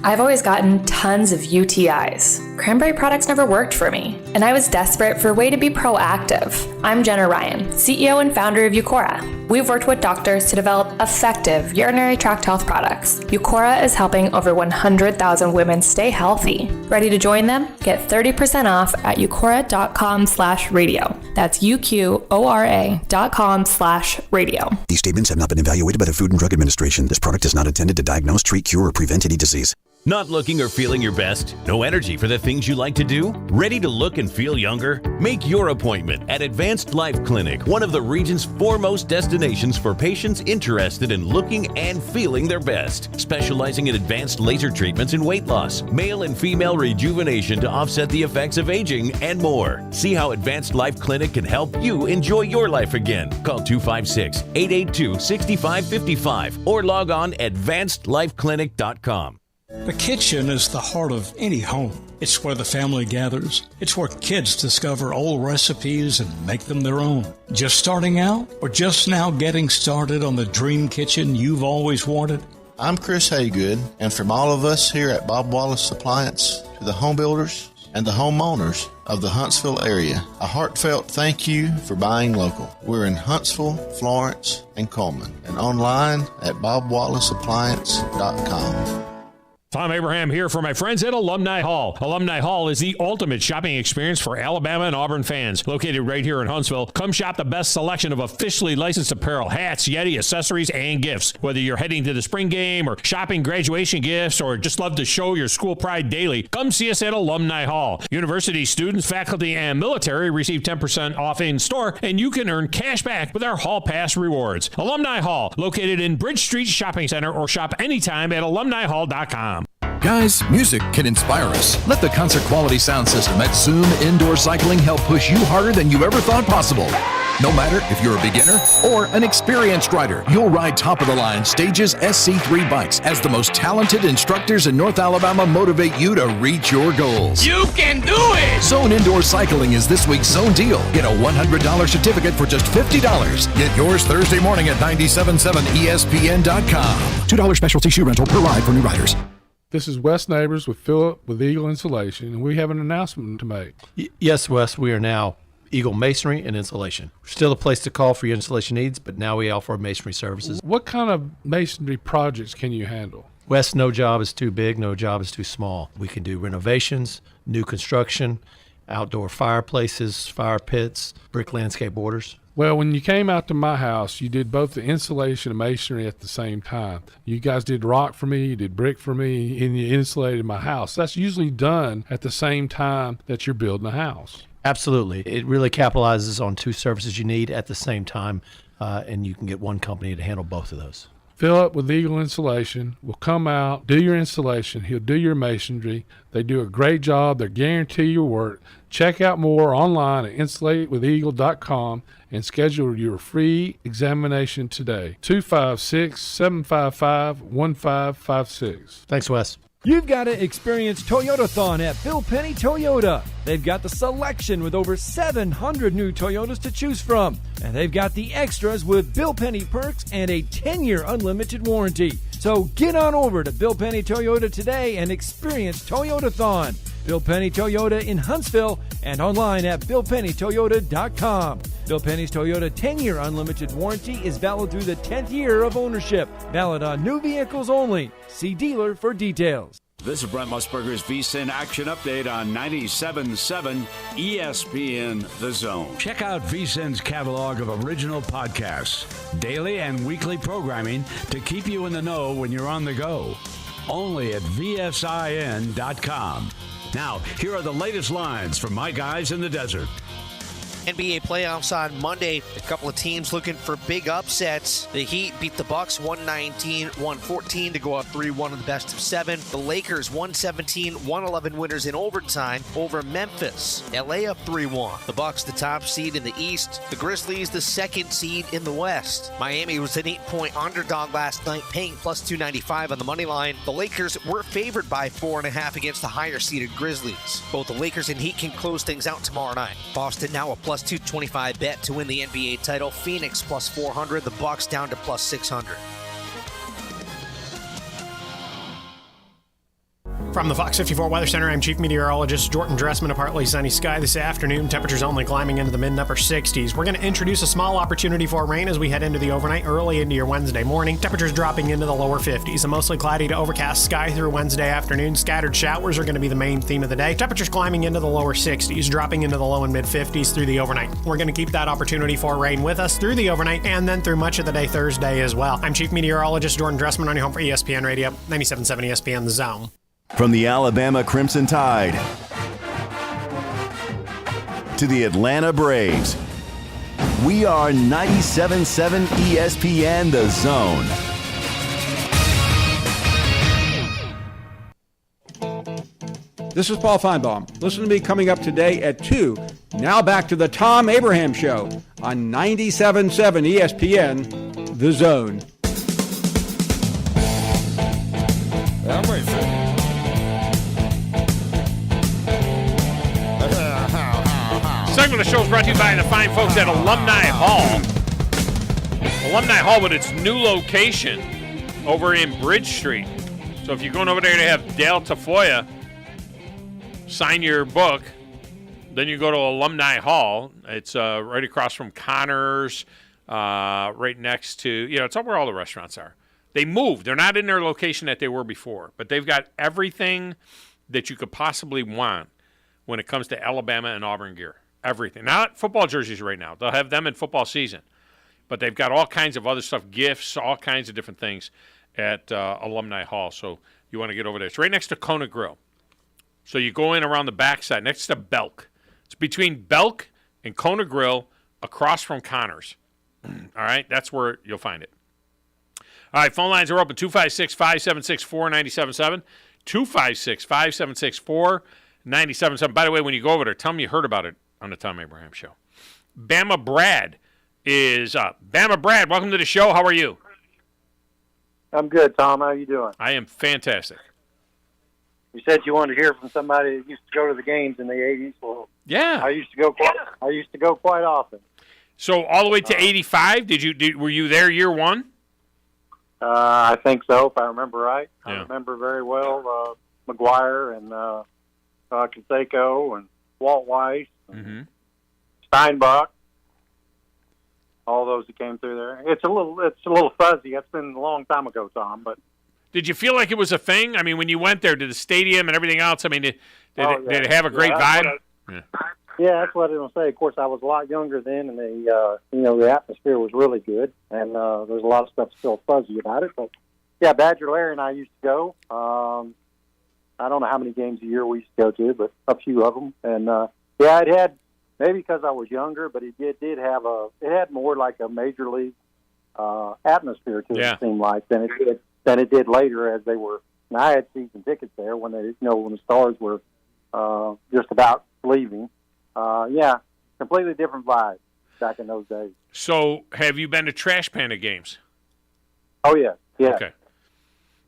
I've always gotten tons of UTIs. Cranberry products never worked for me, and I was desperate for a way to be proactive. I'm Jenna Ryan, CEO and founder of Eucora. We've worked with doctors to develop effective urinary tract health products. Eucora is helping over 100,000 women stay healthy. Ready to join them? Get 30% off at eucora.com/radio. That's UQORA.com/radio. These statements have not been evaluated by the Food and Drug Administration. This product is not intended to diagnose, treat, cure, or prevent any disease. Not looking or feeling your best? No energy for the things you like to do? Ready to look and feel younger? Make your appointment at Advanced Life Clinic, one of the region's foremost destinations for patients interested in looking and feeling their best. Specializing in advanced laser treatments and weight loss, male and female rejuvenation to offset the effects of aging, and more. See how Advanced Life Clinic can help you enjoy your life again. Call 256-882-6555 or log on advancedlifeclinic.com. The kitchen is the heart of any home. It's where the family gathers. It's where kids discover old recipes and make them their own. Just starting out or just now getting started on the dream kitchen you've always wanted? I'm Chris Haygood, and from all of us here at Bob Wallace Appliance to the home builders and the homeowners of the Huntsville area, a heartfelt thank you for buying local. We're in Huntsville, Florence, and Coleman, and online at bobwallaceappliance.com. Thom Abraham here for my friends at Alumni Hall. Alumni Hall is the ultimate shopping experience for Alabama and Auburn fans. Located right here in Huntsville, come shop the best selection of officially licensed apparel, hats, Yeti, accessories, and gifts. Whether you're heading to the spring game or shopping graduation gifts or just love to show your school pride daily, come see us at Alumni Hall. University students, faculty, and military receive 10% off in store, and you can earn cash back with our Hall Pass rewards. Alumni Hall, located in Bridge Street Shopping Center, or shop anytime at alumnihall.com. Guys, music can inspire us. Let the concert quality sound system at Zoom Indoor Cycling help push you harder than you ever thought possible. No matter if you're a beginner or an experienced rider, you'll ride top-of-the-line Stages SC3 bikes as the most talented instructors in North Alabama motivate you to reach your goals. You can do it! Zone Indoor Cycling is this week's Zone deal. Get a $100 certificate for just $50. Get yours Thursday morning at 977ESPN.com. $2 specialty shoe rental per ride for new riders. This is Wes Neighbors with Philip with Eagle Insulation, and we have an announcement to make. Yes, Wes, we are now Eagle Masonry and Insulation. We're still a place to call for your insulation needs, but now we offer masonry services. What kind of masonry projects can you handle? Wes, no job is too big, no job is too small. We can do renovations, new construction, outdoor fireplaces, fire pits, brick landscape borders. Well, when you came out to my house, you did both the insulation and masonry at the same time. You guys did rock for me, you did brick for me, and you insulated my house. That's usually done at the same time that you're building a house. Absolutely. It really capitalizes on two services you need at the same time, and you can get one company to handle both of those. Philip with Eagle Insulation will come out, do your installation. He'll do your masonry. They do a great job. They guarantee your work. Check out more online at insulatewitheagle.com and schedule your free examination today. 256-755-1556. Thanks, Wes. You've got to experience Toyotathon at Bill Penny Toyota. They've got the selection with over 700 new Toyotas to choose from. And they've got the extras with Bill Penny perks and a 10-year unlimited warranty. So get on over to Bill Penny Toyota today and experience Toyotathon. Bill Penny Toyota in Huntsville and online at BillPennyToyota.com. Bill Penny's Toyota 10-year unlimited warranty is valid through the 10th year of ownership. Valid on new vehicles only. See dealer for details. This is Brent Musburger's VSiN Action Update on 97.7 ESPN The Zone. Check out VSiN's catalog of original podcasts, daily and weekly programming to keep you in the know when you're on the go. Only at VSIN.com. Now, here are the latest lines from my guys in the desert. NBA playoffs on Monday. A couple of teams looking for big upsets. The Heat beat the Bucks 119-114 to go up 3-1 in the best of 7. The Lakers 117-111 winners in overtime over Memphis. LA up 3-1. The Bucks the top seed in the East. The Grizzlies the second seed in the West. Miami was an 8-point underdog last night, paying plus 295 on the money line. The Lakers were favored by 4.5 against the higher seeded Grizzlies. Both the Lakers and Heat can close things out tomorrow night. Boston now a plus 225 bet to win the NBA title. Phoenix plus 400. The Bucks down to plus 600. From the Fox 54 Weather Center, I'm Chief Meteorologist Jordan Dressman. A partly sunny sky this afternoon. Temperatures only climbing into the mid-upper 60s. We're going to introduce a small opportunity for rain as we head into the overnight, early into your Wednesday morning. Temperatures dropping into the lower 50s. A mostly cloudy to overcast sky through Wednesday afternoon. Scattered showers are going to be the main theme of the day. Temperatures climbing into the lower 60s, dropping into the low and mid-50s through the overnight. We're going to keep that opportunity for rain with us through the overnight and then through much of the day Thursday as well. I'm Chief Meteorologist Jordan Dressman on your home for ESPN Radio, 97.7 ESPN The Zone. From the Alabama Crimson Tide to the Atlanta Braves, we are 97.7 ESPN The Zone. This is Paul Feinbaum. Listen to me coming up today at 2. Now back to the Thom Abraham Show on 97.7 ESPN The Zone. Segment of the show is brought to you by the fine folks at Alumni Hall. Alumni Hall with its new location over in Bridge Street. So if you're going over there to have Dale Tafoya sign your book, then you go to Alumni Hall. It's right across from Connors, right next to, it's where all the restaurants are. They moved. They're not in their location that they were before, but they've got everything that you could possibly want when it comes to Alabama and Auburn gear. Everything. Not football jerseys right now. They'll have them in football season. But they've got all kinds of other stuff, gifts, all kinds of different things at Alumni Hall. So you want to get over there. It's right next to Kona Grill. So you go in around the backside, next to Belk. It's between Belk and Kona Grill, across from Connors. All right? That's where you'll find it. All right, phone lines are open, 256-576-4977, 256-576-4977. By the way, when you go over there, tell me you heard about it on the Thom Abraham Show. Bama Brad is up. Bama Brad, welcome to the show. How are you? I'm good, Tom. How you doing? I am fantastic. You said you wanted to hear from somebody that used to go to the games in the 80s. Well, yeah. I used to go quite often. So all the way to 85, were you there year one? I think so, if I remember right. Yeah. I remember very well McGuire and Canseco and Walt Weiss and Steinbach. All those that came through there. It's a little fuzzy. It's been a long time ago, Tom. But did you feel like it was a thing? I mean, when you went there to the stadium and everything else, I mean, did it have a great vibe? Yeah, that's what I was going to say. Of course, I was a lot younger then, and the atmosphere was really good, and there's a lot of stuff still fuzzy about it. But yeah, Badger Larry and I used to go. I don't know how many games a year we used to go to, but a few of them. And yeah, it had, maybe because I was younger, but it had more like a major league atmosphere to it. It seemed like than it did later as they were. And I had season tickets there when when the Stars were just about leaving. Yeah, completely different vibe back in those days. So, have you been to Trash Panda games? Oh, yeah. Okay.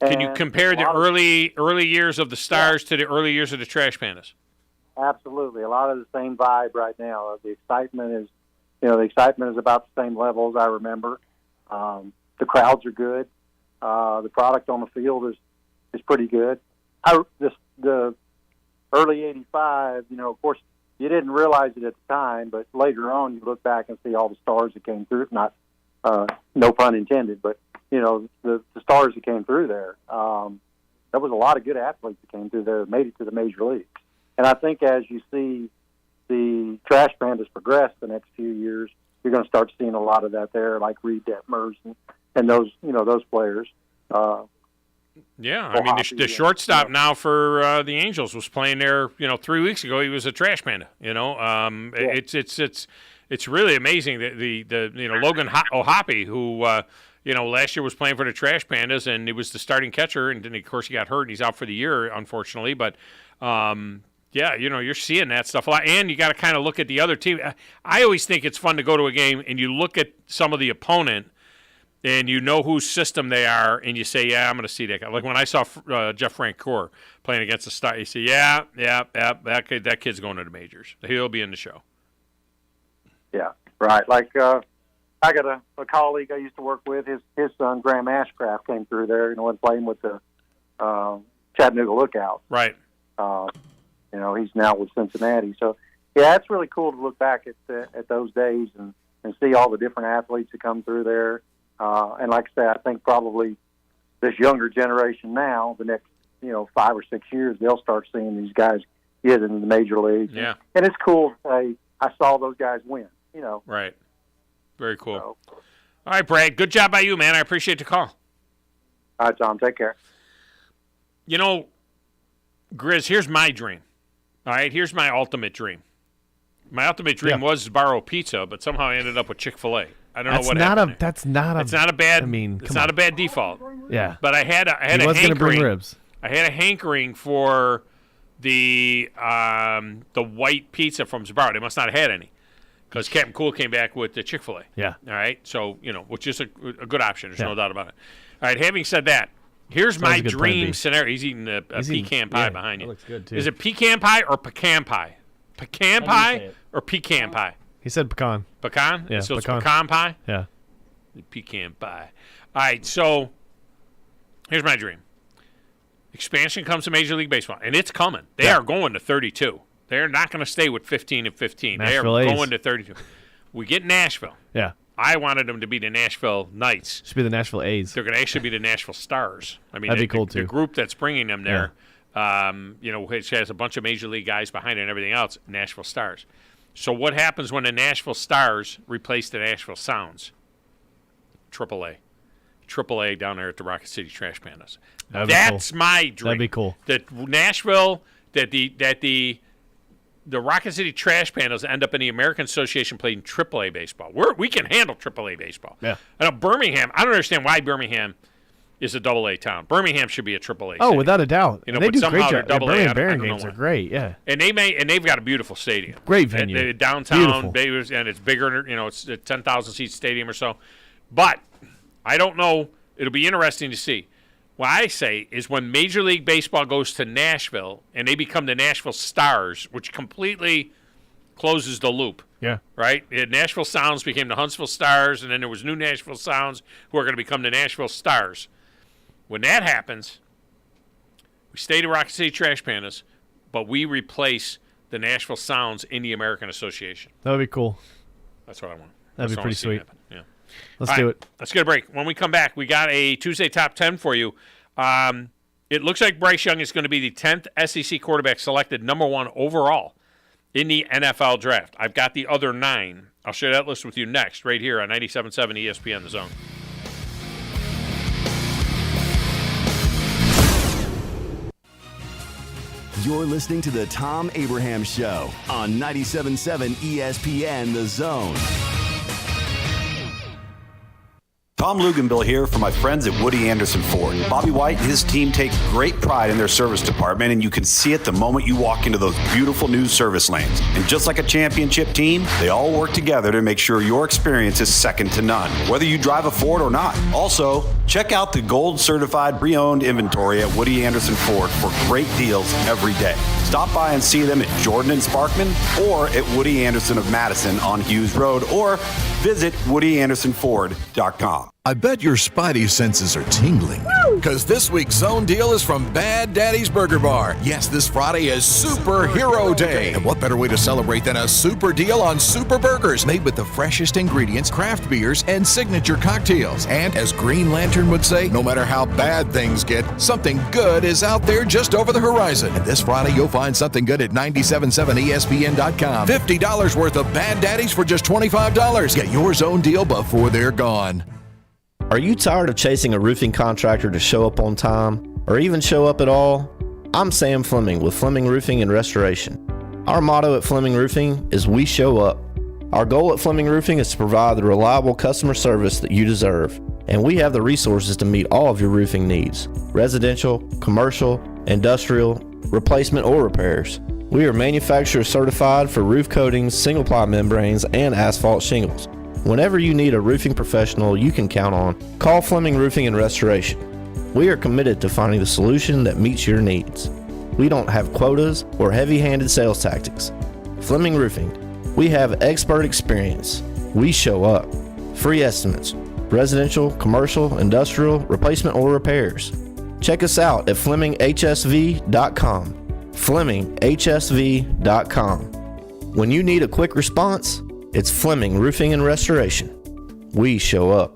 Can you compare the early years of the Stars to the early years of the Trash Pandas? Absolutely. A lot of the same vibe right now. The excitement is about the same level as I remember. The crowds are good. The product on the field is pretty good. The early 85, of course, you didn't realize it at the time, but later on you look back and see all the stars that came through. Not, no pun intended, but, the stars that came through there. There was a lot of good athletes that came through there that made it to the major leagues. And I think as you see the Trash Pandas progress the next few years, you're going to start seeing a lot of that there, like Reed Detmers and those, those players. Yeah, I mean, the shortstop now for the Angels was playing there. 3 weeks ago, he was a Trash Panda. It's really amazing that the Logan Ohapi, who last year was playing for the Trash Pandas, and he was the starting catcher, and then of course he got hurt and he's out for the year, unfortunately. But yeah, you're seeing that stuff a lot, and you got to kind of look at the other team. I always think it's fun to go to a game and you look at some of the opponent. And you know whose system they are, and you say, yeah, I'm going to see that guy. Like when I saw Jeff Francoeur playing against the Star, you say, yeah, that kid's going to the majors. He'll be in the show. Yeah, right. Like I got a colleague I used to work with. His son, Graham Ashcraft, came through there, and playing with the Chattanooga Lookout. Right. He's now with Cincinnati. So, yeah, it's really cool to look back at those days and see all the different athletes that come through there. And like I said, I think probably this younger generation now, the next 5 or 6 years, they'll start seeing these guys get into the major leagues. Yeah. And it's cool to say, I saw those guys win, Right. Very cool. So, all right, Brad, good job by you, man. I appreciate the call. All right, Tom, take care. Grizz, here's my dream. All right, here's my ultimate dream. My ultimate dream was Barrow Pizza, but somehow I ended up with Chick-fil-A. I don't know what happened. That's not a. It's not a bad. I mean, it's not a bad default. Yeah. But I had a he was hankering. Gonna bring ribs. I had a hankering for the white pizza from Sbarro. They must not have had any because Captain Cool came back with the Chick-fil-A. Yeah. All right. So which is a good option. There's no doubt about it. All right. Having said that, here's my dream scenario. He's eating a pecan pie behind you. That looks good too. Is it pecan pie or pecan pie? Pecan pie or pecan pie? He said pecan. Pecan? Yeah, so pecan. It's pecan pie? Yeah. Pecan pie. All right, so here's my dream. Expansion comes to Major League Baseball, and it's coming. They are going to 32. They're not going to stay with 15 and 15. Nashville they are A's. going to 32. We get Nashville. Yeah. I wanted them to be the Nashville Knights. Should be the Nashville A's. They're going to actually be the Nashville Stars. I mean, that'd be cool too. The group that's bringing them there, which has a bunch of Major League guys behind it and everything else, Nashville Stars. So what happens when the Nashville Stars replace the Nashville Sounds? AAA down there at the Rocket City Trash Pandas. That's cool. my dream. That'd be cool. That Nashville, that the Rocket City Trash Pandas end up in the American Association playing AAA baseball. We can handle AAA baseball. Yeah. I know Birmingham. I don't understand why Birmingham is a AA town. Birmingham should be a AAA. Oh, city. without a doubt. You know, they but do somehow great they're job. AA. Birmingham I Bear don't know games why. are great. Yeah. And they've got a beautiful stadium. Great venue. Downtown, Beautiful. and it's bigger. You know, it's a 10,000 seat stadium or so. But I don't know. It'll be interesting to see. What I say is when Major League Baseball goes to Nashville and they become the Nashville Stars, which completely closes the loop. Yeah. Right? Nashville Sounds became the Huntsville Stars, and then there was new Nashville Sounds who are going to become the Nashville Stars. When that happens, we stay to Rocket City Trash Pandas, but we replace the Nashville Sounds in the American Association. That would be cool. That's what I want. That'd be pretty sweet. Yeah. Let's do it. Let's get a break. When we come back, we got a Tuesday top 10 for you. It looks like Bryce Young is going to be the 10th SEC quarterback selected number 1 overall in the NFL draft. I've got the other 9. I'll share that list with you next, right here on 97.7 ESPN The Zone. You're listening to the Thom Abraham Show on 97.7 ESPN The Zone. Tom Luganbill here for my friends at Woody Anderson Ford. Bobby White and his team take great pride in their service department, and you can see it the moment you walk into those beautiful new service lanes. And just like a championship team, they all work together to make sure your experience is second to none, whether you drive a Ford or not. Also, check out the gold certified pre-owned inventory at Woody Anderson Ford for great deals every day. Stop by and see them at Jordan and Sparkman or at Woody Anderson of Madison on Hughes Road, or visit WoodyAndersonFord.com. I bet your spidey senses are tingling. Because this week's Zone Deal is from Bad Daddy's Burger Bar. Yes, this Friday is Superhero Day. And what better way to celebrate than a super deal on super burgers made with the freshest ingredients, craft beers, and signature cocktails. And as Green Lantern would say, no matter how bad things get, something good is out there just over the horizon. And this Friday, you'll find something good at 977ESPN.com. $50 worth of Bad Daddy's for just $25. Get your Zone Deal before they're gone. Are you tired of chasing a roofing contractor to show up on time, or even show up at all? I'm Sam Fleming with Fleming Roofing and Restoration. Our motto at Fleming Roofing is we show up. Our goal at Fleming Roofing is to provide the reliable customer service that you deserve, and we have the resources to meet all of your roofing needs: residential, commercial, industrial, replacement, or repairs. We are manufacturer certified for roof coatings, single-ply membranes, and asphalt shingles. Whenever you need a roofing professional you can count on, call Fleming Roofing and Restoration. We are committed to finding the solution that meets your needs. We don't have quotas or heavy-handed sales tactics. Fleming Roofing, we have expert experience. We show up. Free estimates, residential, commercial, industrial, replacement, or repairs. Check us out at FlemingHSV.com. FlemingHSV.com. When you need a quick response, it's Fleming Roofing and Restoration. We show up.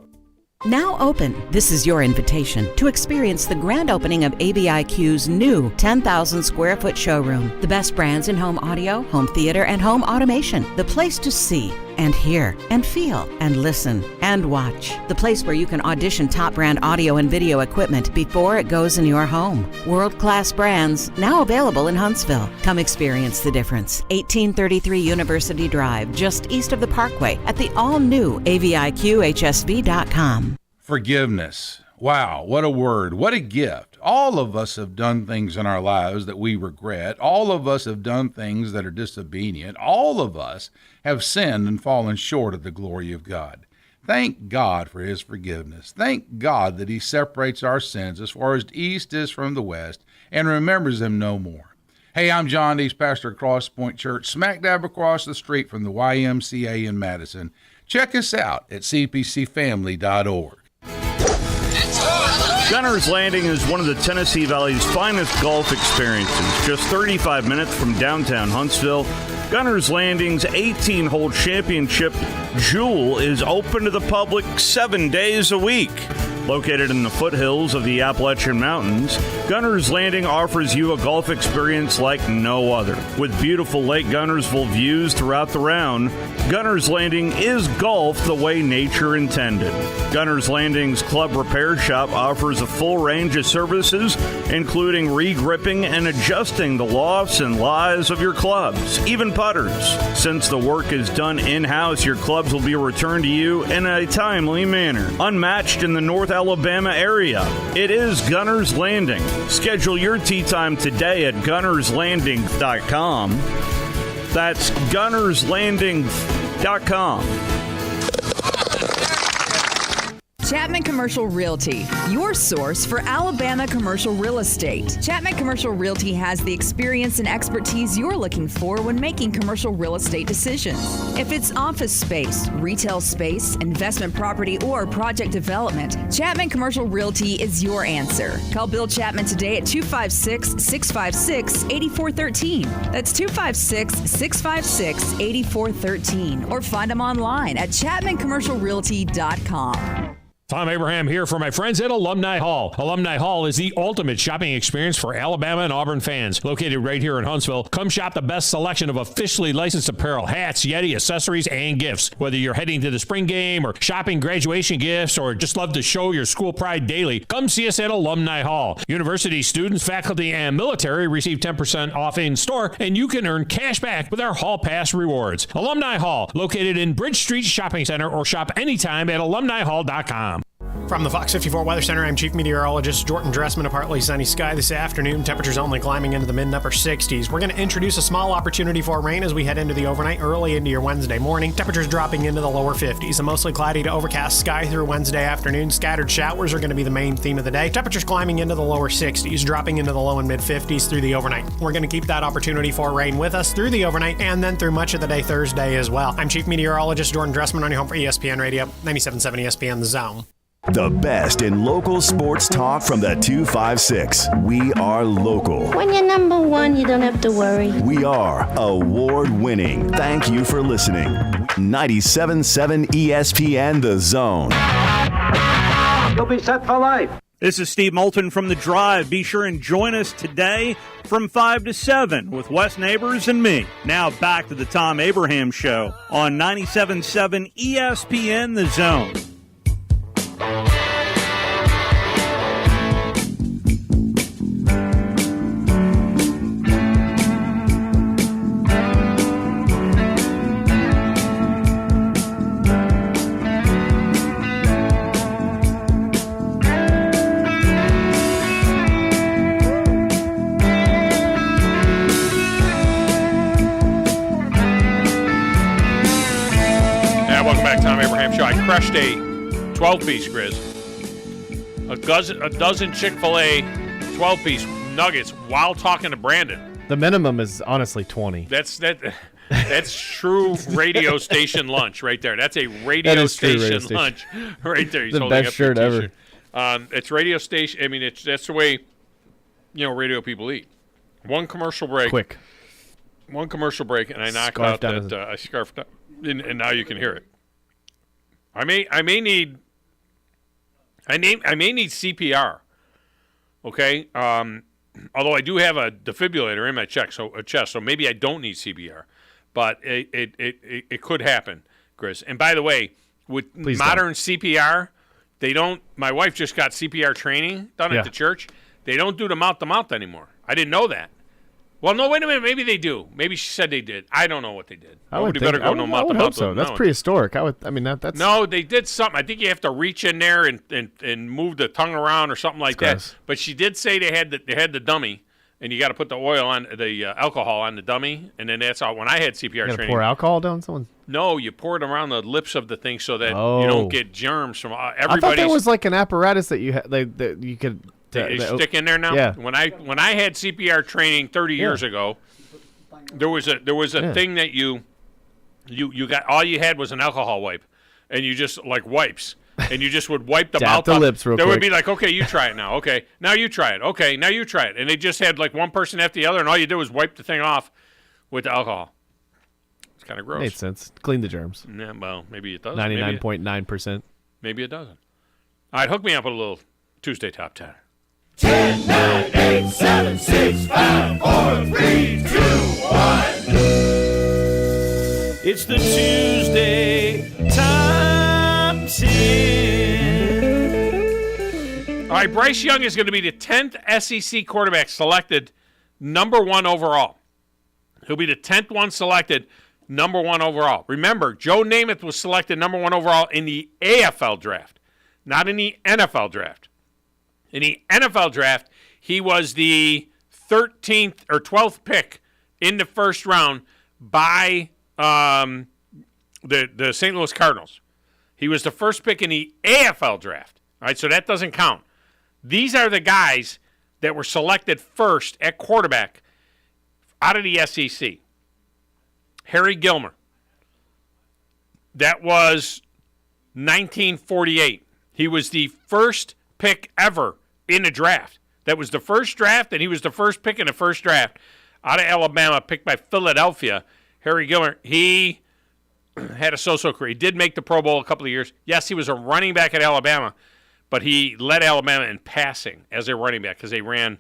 Now open, this is your invitation to experience the grand opening of ABIQ's new 10,000 square foot showroom. The best brands in home audio, home theater, and home automation. The place to see and hear and feel and listen and watch. The place where you can audition top brand audio and video equipment before it goes in your home. World-class brands now available in Huntsville. Come experience the difference. 1833 University Drive, just east of the Parkway at the all-new AVIQHSV.com. Forgiveness. Wow, what a word. What a gift. All of us have done things in our lives that we regret. All of us have done things that are disobedient. All of us have sinned and fallen short of the glory of God. Thank God for his forgiveness. Thank God that he separates our sins as far as the east is from the west and remembers them no more. Hey, I'm John Dees, pastor of Cross Point Church, smack dab across the street from the YMCA in Madison. Check us out at cpcfamily.org. Gunner's Landing is one of the Tennessee Valley's finest golf experiences. Just 35 minutes from downtown Huntsville, Gunners Landing's 18-hole championship Jewel is open to the public 7 days a week. Located in the foothills of the Appalachian Mountains, Gunners Landing offers you a golf experience like no other. With beautiful Lake Gunnersville views throughout the round, Gunners Landing is golf the way nature intended. Gunners Landing's club repair shop offers a full range of services, including re-gripping and adjusting the lofts and lies of your clubs, even putters. Since the work is done in-house, your clubs will be returned to you in a timely manner. Unmatched in the North Alabama area, it is Gunners Landing. Schedule your tee time today at gunnerslanding.com. That's gunnerslanding.com. Chapman Commercial Realty, your source for Alabama commercial real estate. Chapman Commercial Realty has the experience and expertise you're looking for when making commercial real estate decisions. If it's office space, retail space, investment property, or project development, Chapman Commercial Realty is your answer. Call Bill Chapman today at 256-656-8413. That's 256-656-8413. Or find them online at chapmancommercialrealty.com. Thom Abraham here for my friends at Alumni Hall. Alumni Hall is the ultimate shopping experience for Alabama and Auburn fans. Located right here in Huntsville, come shop the best selection of officially licensed apparel, hats, Yeti, accessories, and gifts. Whether you're heading to the spring game or shopping graduation gifts or just love to show your school pride daily, come see us at Alumni Hall. University students, faculty, and military receive 10% off in store, and you can earn cash back with our Hall Pass rewards. Alumni Hall, located in Bridge Street Shopping Center, or shop anytime at alumnihall.com. From the Fox 54 Weather Center, I'm Chief Meteorologist Jordan Dressman. A partly sunny sky this afternoon. Temperatures only climbing into the mid and upper 60s. We're going to introduce a small opportunity for rain as we head into the overnight, early into your Wednesday morning. Temperatures dropping into the lower 50s. A mostly cloudy to overcast sky through Wednesday afternoon. Scattered showers are going to be the main theme of the day. Temperatures climbing into the lower 60s, dropping into the low and mid 50s through the overnight. We're going to keep that opportunity for rain with us through the overnight and then through much of the day Thursday as well. I'm Chief Meteorologist Jordan Dressman on your home for ESPN Radio, 97.7 ESPN The Zone. The best in local sports talk from the 256. We are local. When you're number one, you don't have to worry. We are award-winning. Thank you for listening. 97.7 ESPN The Zone. You'll be set for life. This is Steve Moulton from The Drive. Be sure and join us today from 5 to 7 with Wes Neighbors and me. Now back to the Thom Abraham Show on 97.7 ESPN The Zone. Welcome back to Thom Abraham Show. I crushed a 12-piece, Grizz. A dozen Chick-fil-A 12-piece nuggets while talking to Brandon. The minimum is honestly 20. That's true radio station lunch right there. That's a radio station lunch right there. He's the holding best up shirt ever. It's radio station. I mean, that's the way radio people eat. One commercial break. Quick. One commercial break, and I knocked out that I scarfed up, and now you can hear it. I may need CPR. Okay. Although I do have a defibrillator in my chest, so maybe I don't need CPR, but it could happen, Chris. And by the way, with modern CPR, they don't. My wife just got CPR training done at the church. They don't do the mouth to mouth anymore. I didn't know that. Well, no, wait a minute. Maybe they do. Maybe she said they did. I don't know what they did. Nobody better go no mouth to mouth. So that's prehistoric. That's no. They did something. I think you have to reach in there and move the tongue around or something like that. But she did say they had the dummy, and you got to put the oil on the alcohol on the dummy, and then that's all. When I had CPR training, pour alcohol down someone. No, you pour it around the lips of the thing so that you don't get germs from everybody. I thought there was like an apparatus that you had that you could. They stick in there now. Yeah. When I had CPR training 30 years ago, there was a thing that you got. All you had was an alcohol wipe, and you just like wipes, and you just would wipe the mouth. The lips real quick. Would be like, okay, you try it now. Okay, now you try it. Okay, now you try it, and they just had like one person after the other, and all you do is wipe the thing off with the alcohol. It's kind of gross. Made sense. Clean the germs. Yeah, well, maybe it does. 99.9%. Maybe it doesn't. All right, hook me up with a little Tuesday Top 10. 10, 9, 8, 7, 6, 5, 4, 3, 2, 1. It's the Tuesday Top 10. All right, Bryce Young is going to be the 10th SEC quarterback selected number 1 overall. He'll be the 10th one selected number 1 overall. Remember, Joe Namath was selected number 1 overall in the AFL draft, not in the NFL draft. In the NFL draft, he was the 13th or 12th pick in the first round by the St. Louis Cardinals. He was the first pick in the AFL draft. All right, so that doesn't count. These are the guys that were selected first at quarterback out of the SEC. Harry Gilmer. That was 1948. He was the first pick ever in the draft. That was the first draft, and he was the first pick in the first draft out of Alabama, picked by Philadelphia. Harry Gilmer, he had a so-so career. He did make the Pro Bowl a couple of years. Yes, he was a running back at Alabama, but he led Alabama in passing as a running back because they ran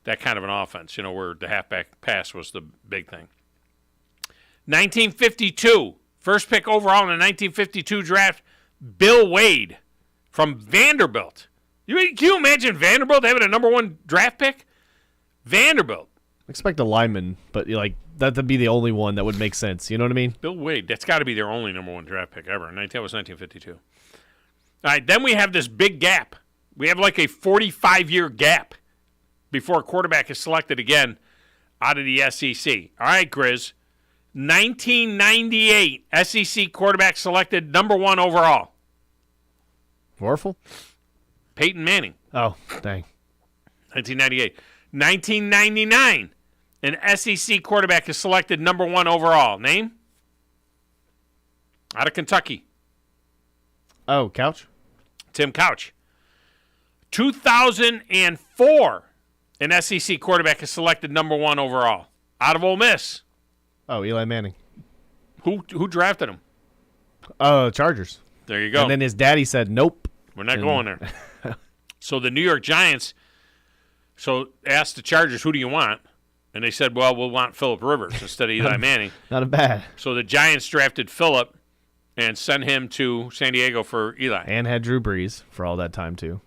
that kind of an offense, where the halfback pass was the big thing. 1952, first pick overall in the 1952 draft, Bill Wade from Vanderbilt. Can you imagine Vanderbilt having a number 1 draft pick? Vanderbilt. Expect a lineman, but that'd be the only one that would make sense. You know what I mean? Bill Wade. That's got to be their only number 1 draft pick ever. That was 1952. All right, then we have this big gap. We have like a 45-year gap before a quarterback is selected again out of the SEC. All right, Grizz. 1998 SEC quarterback selected number 1 overall. Warfel? Peyton Manning. Oh, dang. 1998. 1999, an SEC quarterback is selected number 1 overall. Name? Out of Kentucky. Oh, Couch? Tim Couch. 2004, an SEC quarterback is selected number 1 overall. Out of Ole Miss. Oh, Eli Manning. Who drafted him? Chargers. There you go. And then his daddy said, nope. We're not going there. So the New York Giants asked the Chargers, who do you want? And they said, well, we'll want Phillip Rivers instead of Eli Manning. Not bad. So the Giants drafted Phillip and sent him to San Diego for Eli. And had Drew Brees for all that time, too.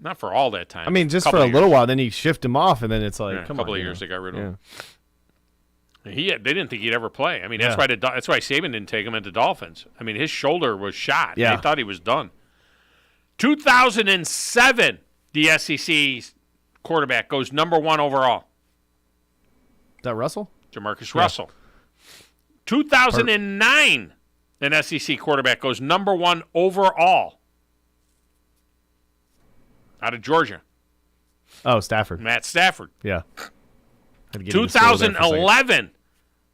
Not for all that time. I mean, just for a little while. Then you shift him off, and then it's like, a couple of years they got rid of him. They didn't think he'd ever play. I mean, that's why Saban didn't take him into Dolphins. I mean, his shoulder was shot. Yeah. They thought he was done. 2007, the SEC quarterback goes number 1 overall. Is that Russell? Jamarcus Russell. 2009, an SEC quarterback goes number 1 overall. Out of Georgia. Oh, Stafford. Matt Stafford. Yeah. 2011,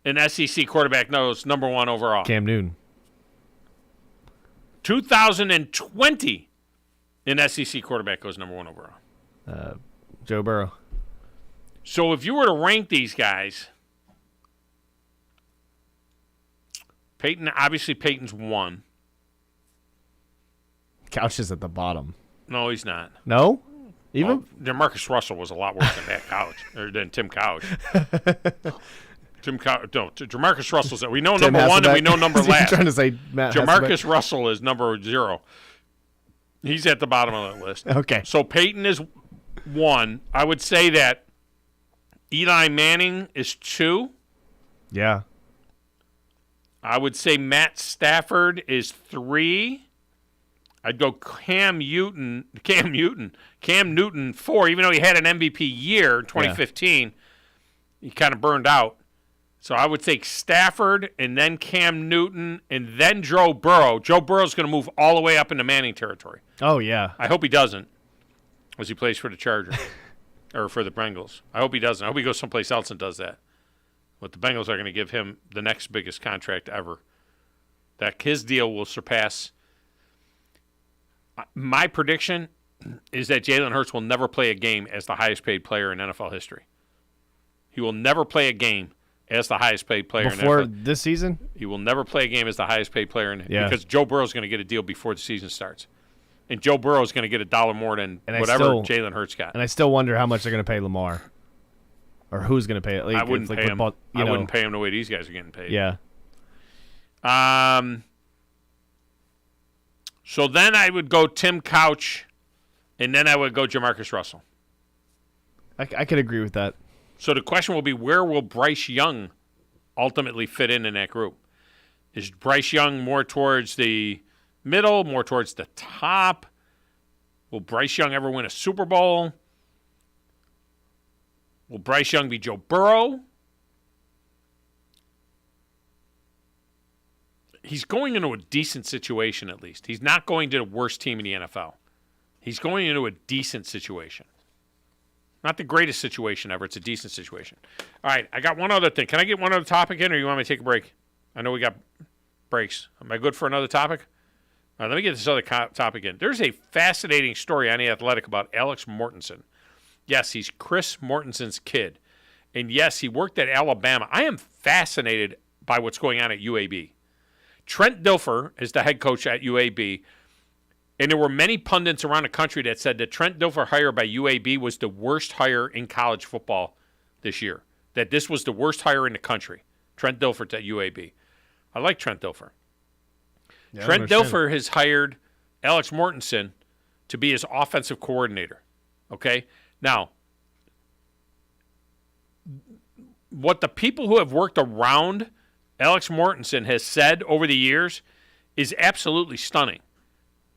an SEC quarterback goes number 1 overall. Cam Newton. 2020, an SEC quarterback goes number 1 overall. Joe Burrow. So if you were to rank these guys, Peyton's 1. Couch is at the bottom. No, he's not. No? Even Marcus Russell was a lot worse than that Couch, or than Tim Couch. Jamarcus Russell's. We know Tim number 1 and we know Hasselbeck. number last. Trying to say Matt Jamarcus Hasselbeck. Russell is number 0. He's at the bottom of that list. Okay. So Peyton is 1. I would say that Eli Manning is 2. Yeah. I would say Matt Stafford is 3. I'd go Cam Newton 4, even though he had an MVP year in 2015. He kind of burned out. So I would take Stafford and then Cam Newton and then Joe Burrow. Joe Burrow's going to move all the way up into Manning territory. Oh, yeah. I hope he doesn't, as he plays for the Chargers or for the Bengals. I hope he doesn't. I hope he goes someplace else and does that. But the Bengals are going to give him the next biggest contract ever. That his deal will surpass. My prediction is that Jalen Hurts will never play a game as the highest paid player in NFL history. He will never play a game as the highest paid player before in this season. He will never play a game as the highest paid player Yeah. because Joe Burrow is going to get a deal before the season starts. And Joe Burrow is going to get $1 more than whatever Jalen Hurts got. And I still wonder how much they're going to pay Lamar, or who's going to pay it. Like, I wouldn't like pay him. football, I wouldn't pay him the way these guys are getting paid. Yeah. So then I would go Tim Couch, and then I would go Jamarcus Russell. I could agree with that. So the question will be, where will Bryce Young ultimately fit in that group? Is Bryce Young more towards the middle, more towards the top? Will Bryce Young ever win a Super Bowl? Will Bryce Young be Joe Burrow? He's going into a decent situation at least. He's not going to the worst team in the NFL. He's going into a decent situation. Not the greatest situation ever. It's a decent situation. All right, I got one other thing. Can I get one other topic in, or you want me to take a break? I know we got breaks. Am I good for another topic? All right, let me get this other topic in. There's a fascinating story on The Athletic about Alex Mortensen. Yes, he's Chris Mortensen's kid. And yes, he worked at Alabama. I am fascinated by what's going on at UAB. Trent Dilfer is the head coach at UAB. And there were many pundits around the country that said that Trent Dilfer hire by UAB was the worst hire in college football this year. That this was the worst hire in the country. Trent Dilfer at UAB. I like Trent Dilfer. Yeah, Trent Dilfer has hired Alex Mortensen to be his offensive coordinator. Okay? Now, what the people who have worked around Alex Mortensen has said over the years is absolutely stunning.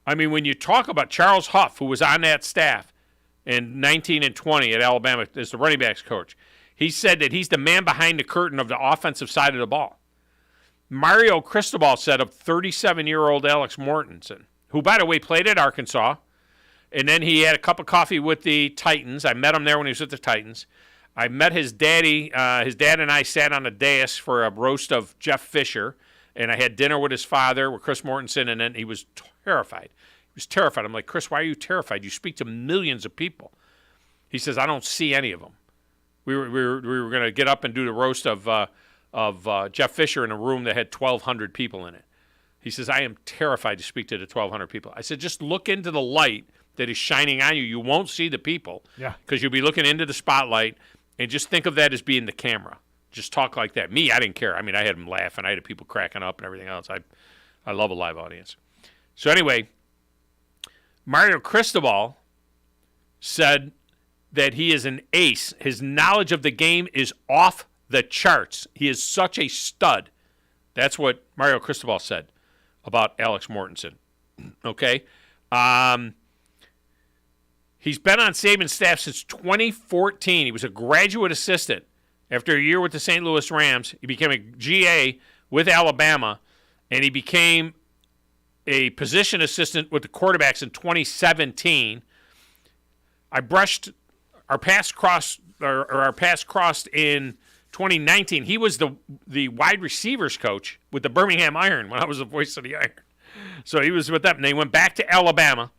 I mean, when you talk about Charles Huff, who was on that staff in 19 and 20 at Alabama as the running backs coach, he said that he's the man behind the curtain of the offensive side of the ball. Mario Cristobal said of 37-year-old Alex Mortensen, who, by the way, played at Arkansas, and then he had a cup of coffee with the Titans. I met him there when he was with the Titans. I met his daddy. His dad and I sat on a dais for a roast of Jeff Fisher, and I had dinner with his father, with Chris Mortensen, and then he was terrified. He was terrified. I'm like, Chris, why are you terrified? You speak to millions of people. He says, I don't see any of them. We were going to get up and do the roast of Jeff Fisher in a room that had 1,200 people in it. He says, I am terrified to speak to the 1,200 people. I said, just look into the light that is shining on you. You won't see the people because you'll be looking into the spotlight, and just think of that as being the camera. Just talk like that. Me, I didn't care. I mean, I had them laughing. I had people cracking up and everything else. I love a live audience. So anyway, Mario Cristobal said that he is an ace. His knowledge of the game is off the charts. He is such a stud. That's what Mario Cristobal said about Alex Mortensen. Okay? He's been on Saban's staff since 2014. He was a graduate assistant. After a year with the St. Louis Rams, he became a GA with Alabama, and he became a position assistant with the quarterbacks in 2017. I brushed our paths crossed in 2019. He was the wide receivers coach with the Birmingham Iron when I was the voice of the Iron. So he was with them, and they went back to Alabama.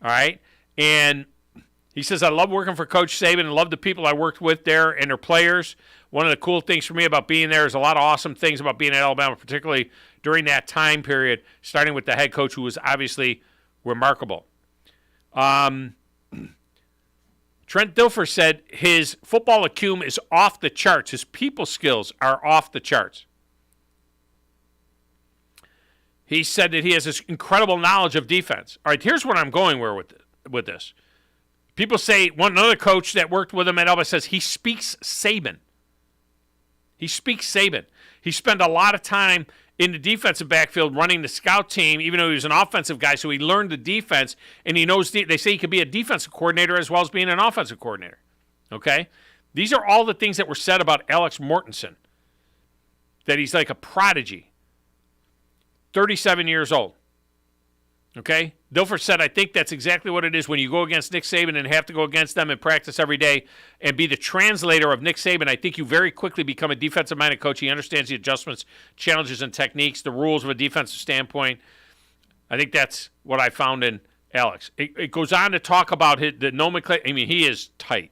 All right, and he says, I love working for Coach Saban and love the people I worked with there and their players. One of the cool things for me about being there is a lot of awesome things about being at Alabama, particularly during that time period, starting with the head coach, who was obviously remarkable. Trent Dilfer said his football acumen is off the charts. His people skills are off the charts. He said that he has this incredible knowledge of defense. All right, here's what I'm going with this. People say, another coach that worked with him at Alabama says he speaks Saban. He speaks Saban. He spent a lot of time in the defensive backfield running the scout team, even though he was an offensive guy, so he learned the defense, and he knows, they say he could be a defensive coordinator as well as being an offensive coordinator. Okay? These are all the things that were said about Alex Mortensen, that he's like a prodigy. 37 years old. Okay? Dilfer said, I think that's exactly what it is when you go against Nick Saban and have to go against them in practice every day and be the translator of Nick Saban. I think you very quickly become a defensive-minded coach. He understands the adjustments, challenges, and techniques, the rules of a defensive standpoint. I think that's what I found in Alex. It goes on to talk about the nomenclature. I mean, he is tight.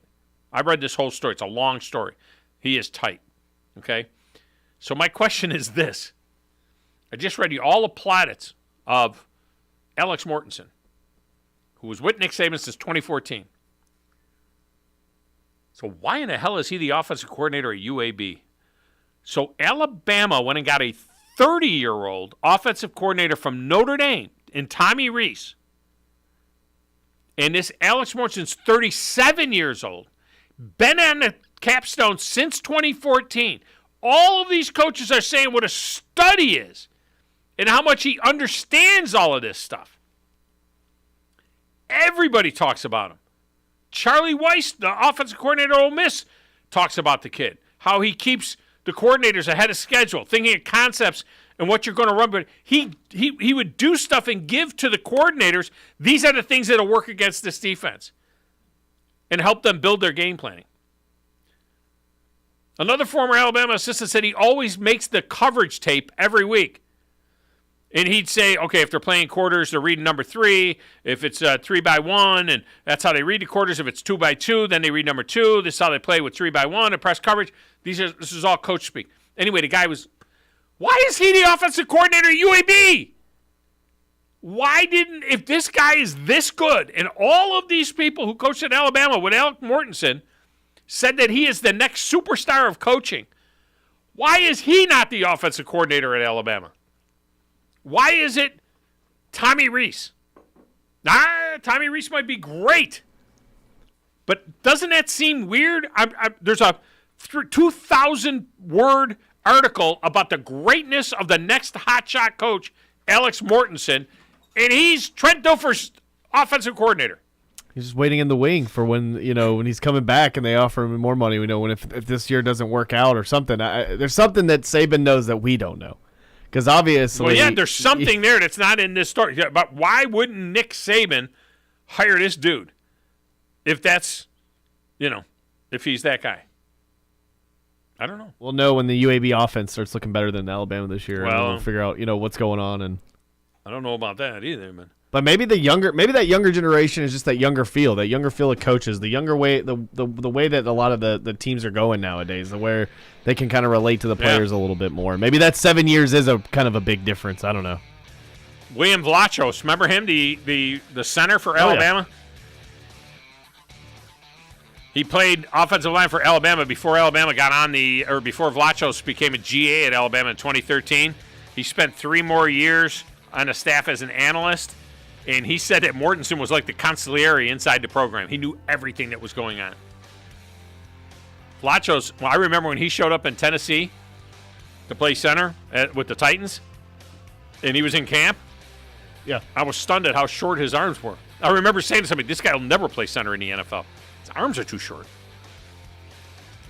I read this whole story. It's a long story. He is tight. Okay? So my question is this. I just read you all the plaudits of Alex Mortensen, who was with Nick Saban since 2014. So why in the hell is he the offensive coordinator at UAB? So Alabama went and got a 30-year-old offensive coordinator from Notre Dame in Tommy Rees. And this Alex Mortensen's 37 years old, been on the capstone since 2014. All of these coaches are saying what a stud he is and how much he understands all of this stuff. Everybody talks about him. Charlie Weiss, the offensive coordinator at Ole Miss, talks about the kid, how he keeps the coordinators ahead of schedule, thinking of concepts and what you're going to run. But he would do stuff and give to the coordinators. These are the things that will work against this defense and help them build their game planning. Another former Alabama assistant said he always makes the coverage tape every week. And he'd say, okay, if they're playing quarters, they're reading number 3. If it's 3x1, and that's how they read the quarters. If it's 2x2, then they read number 2. This is how they play with 3x1 and press coverage. This is all coach speak. Anyway, the guy was, why is he the offensive coordinator at UAB? If this guy is this good, and all of these people who coached at Alabama with Alex Mortensen said that he is the next superstar of coaching, why is he not the offensive coordinator at Alabama? Why is it Tommy Rees? Tommy Rees might be great, but doesn't that seem weird? There's a 2,000-word article about the greatness of the next hotshot coach, Alex Mortensen, and he's Trent Dilfer's offensive coordinator. He's just waiting in the wing for when he's coming back and they offer him more money. We know if this year doesn't work out or something. There's something that Saban knows that we don't know. Because obviously... Well, yeah, there's something there that's not in this story. But why wouldn't Nick Saban hire this dude if that's, if he's that guy? I don't know. We'll know when the UAB offense starts looking better than Alabama this year. Well, and we'll figure out, what's going on. And I don't know about that either, man. But maybe that younger generation is just that younger feel of coaches, the younger way, the way that a lot of the teams are going nowadays, where they can kind of relate to the players a little bit more. Maybe that 7 years is a kind of a big difference. I don't know. William Vlachos, remember him, the center for Alabama? Yeah. He played offensive line for Alabama before Alabama before Vlachos became a GA at Alabama in 2013. He spent 3 more years on the staff as an analyst. And he said that Mortensen was like the consigliere inside the program. He knew everything that was going on. Vlachos, I remember when he showed up in Tennessee to play center with the Titans, and he was in camp. Yeah. I was stunned at how short his arms were. I remember saying to somebody, this guy will never play center in the NFL. His arms are too short.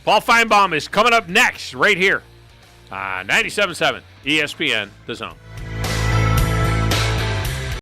Paul Feinbaum is coming up next right here. 97.7 ESPN, The Zone.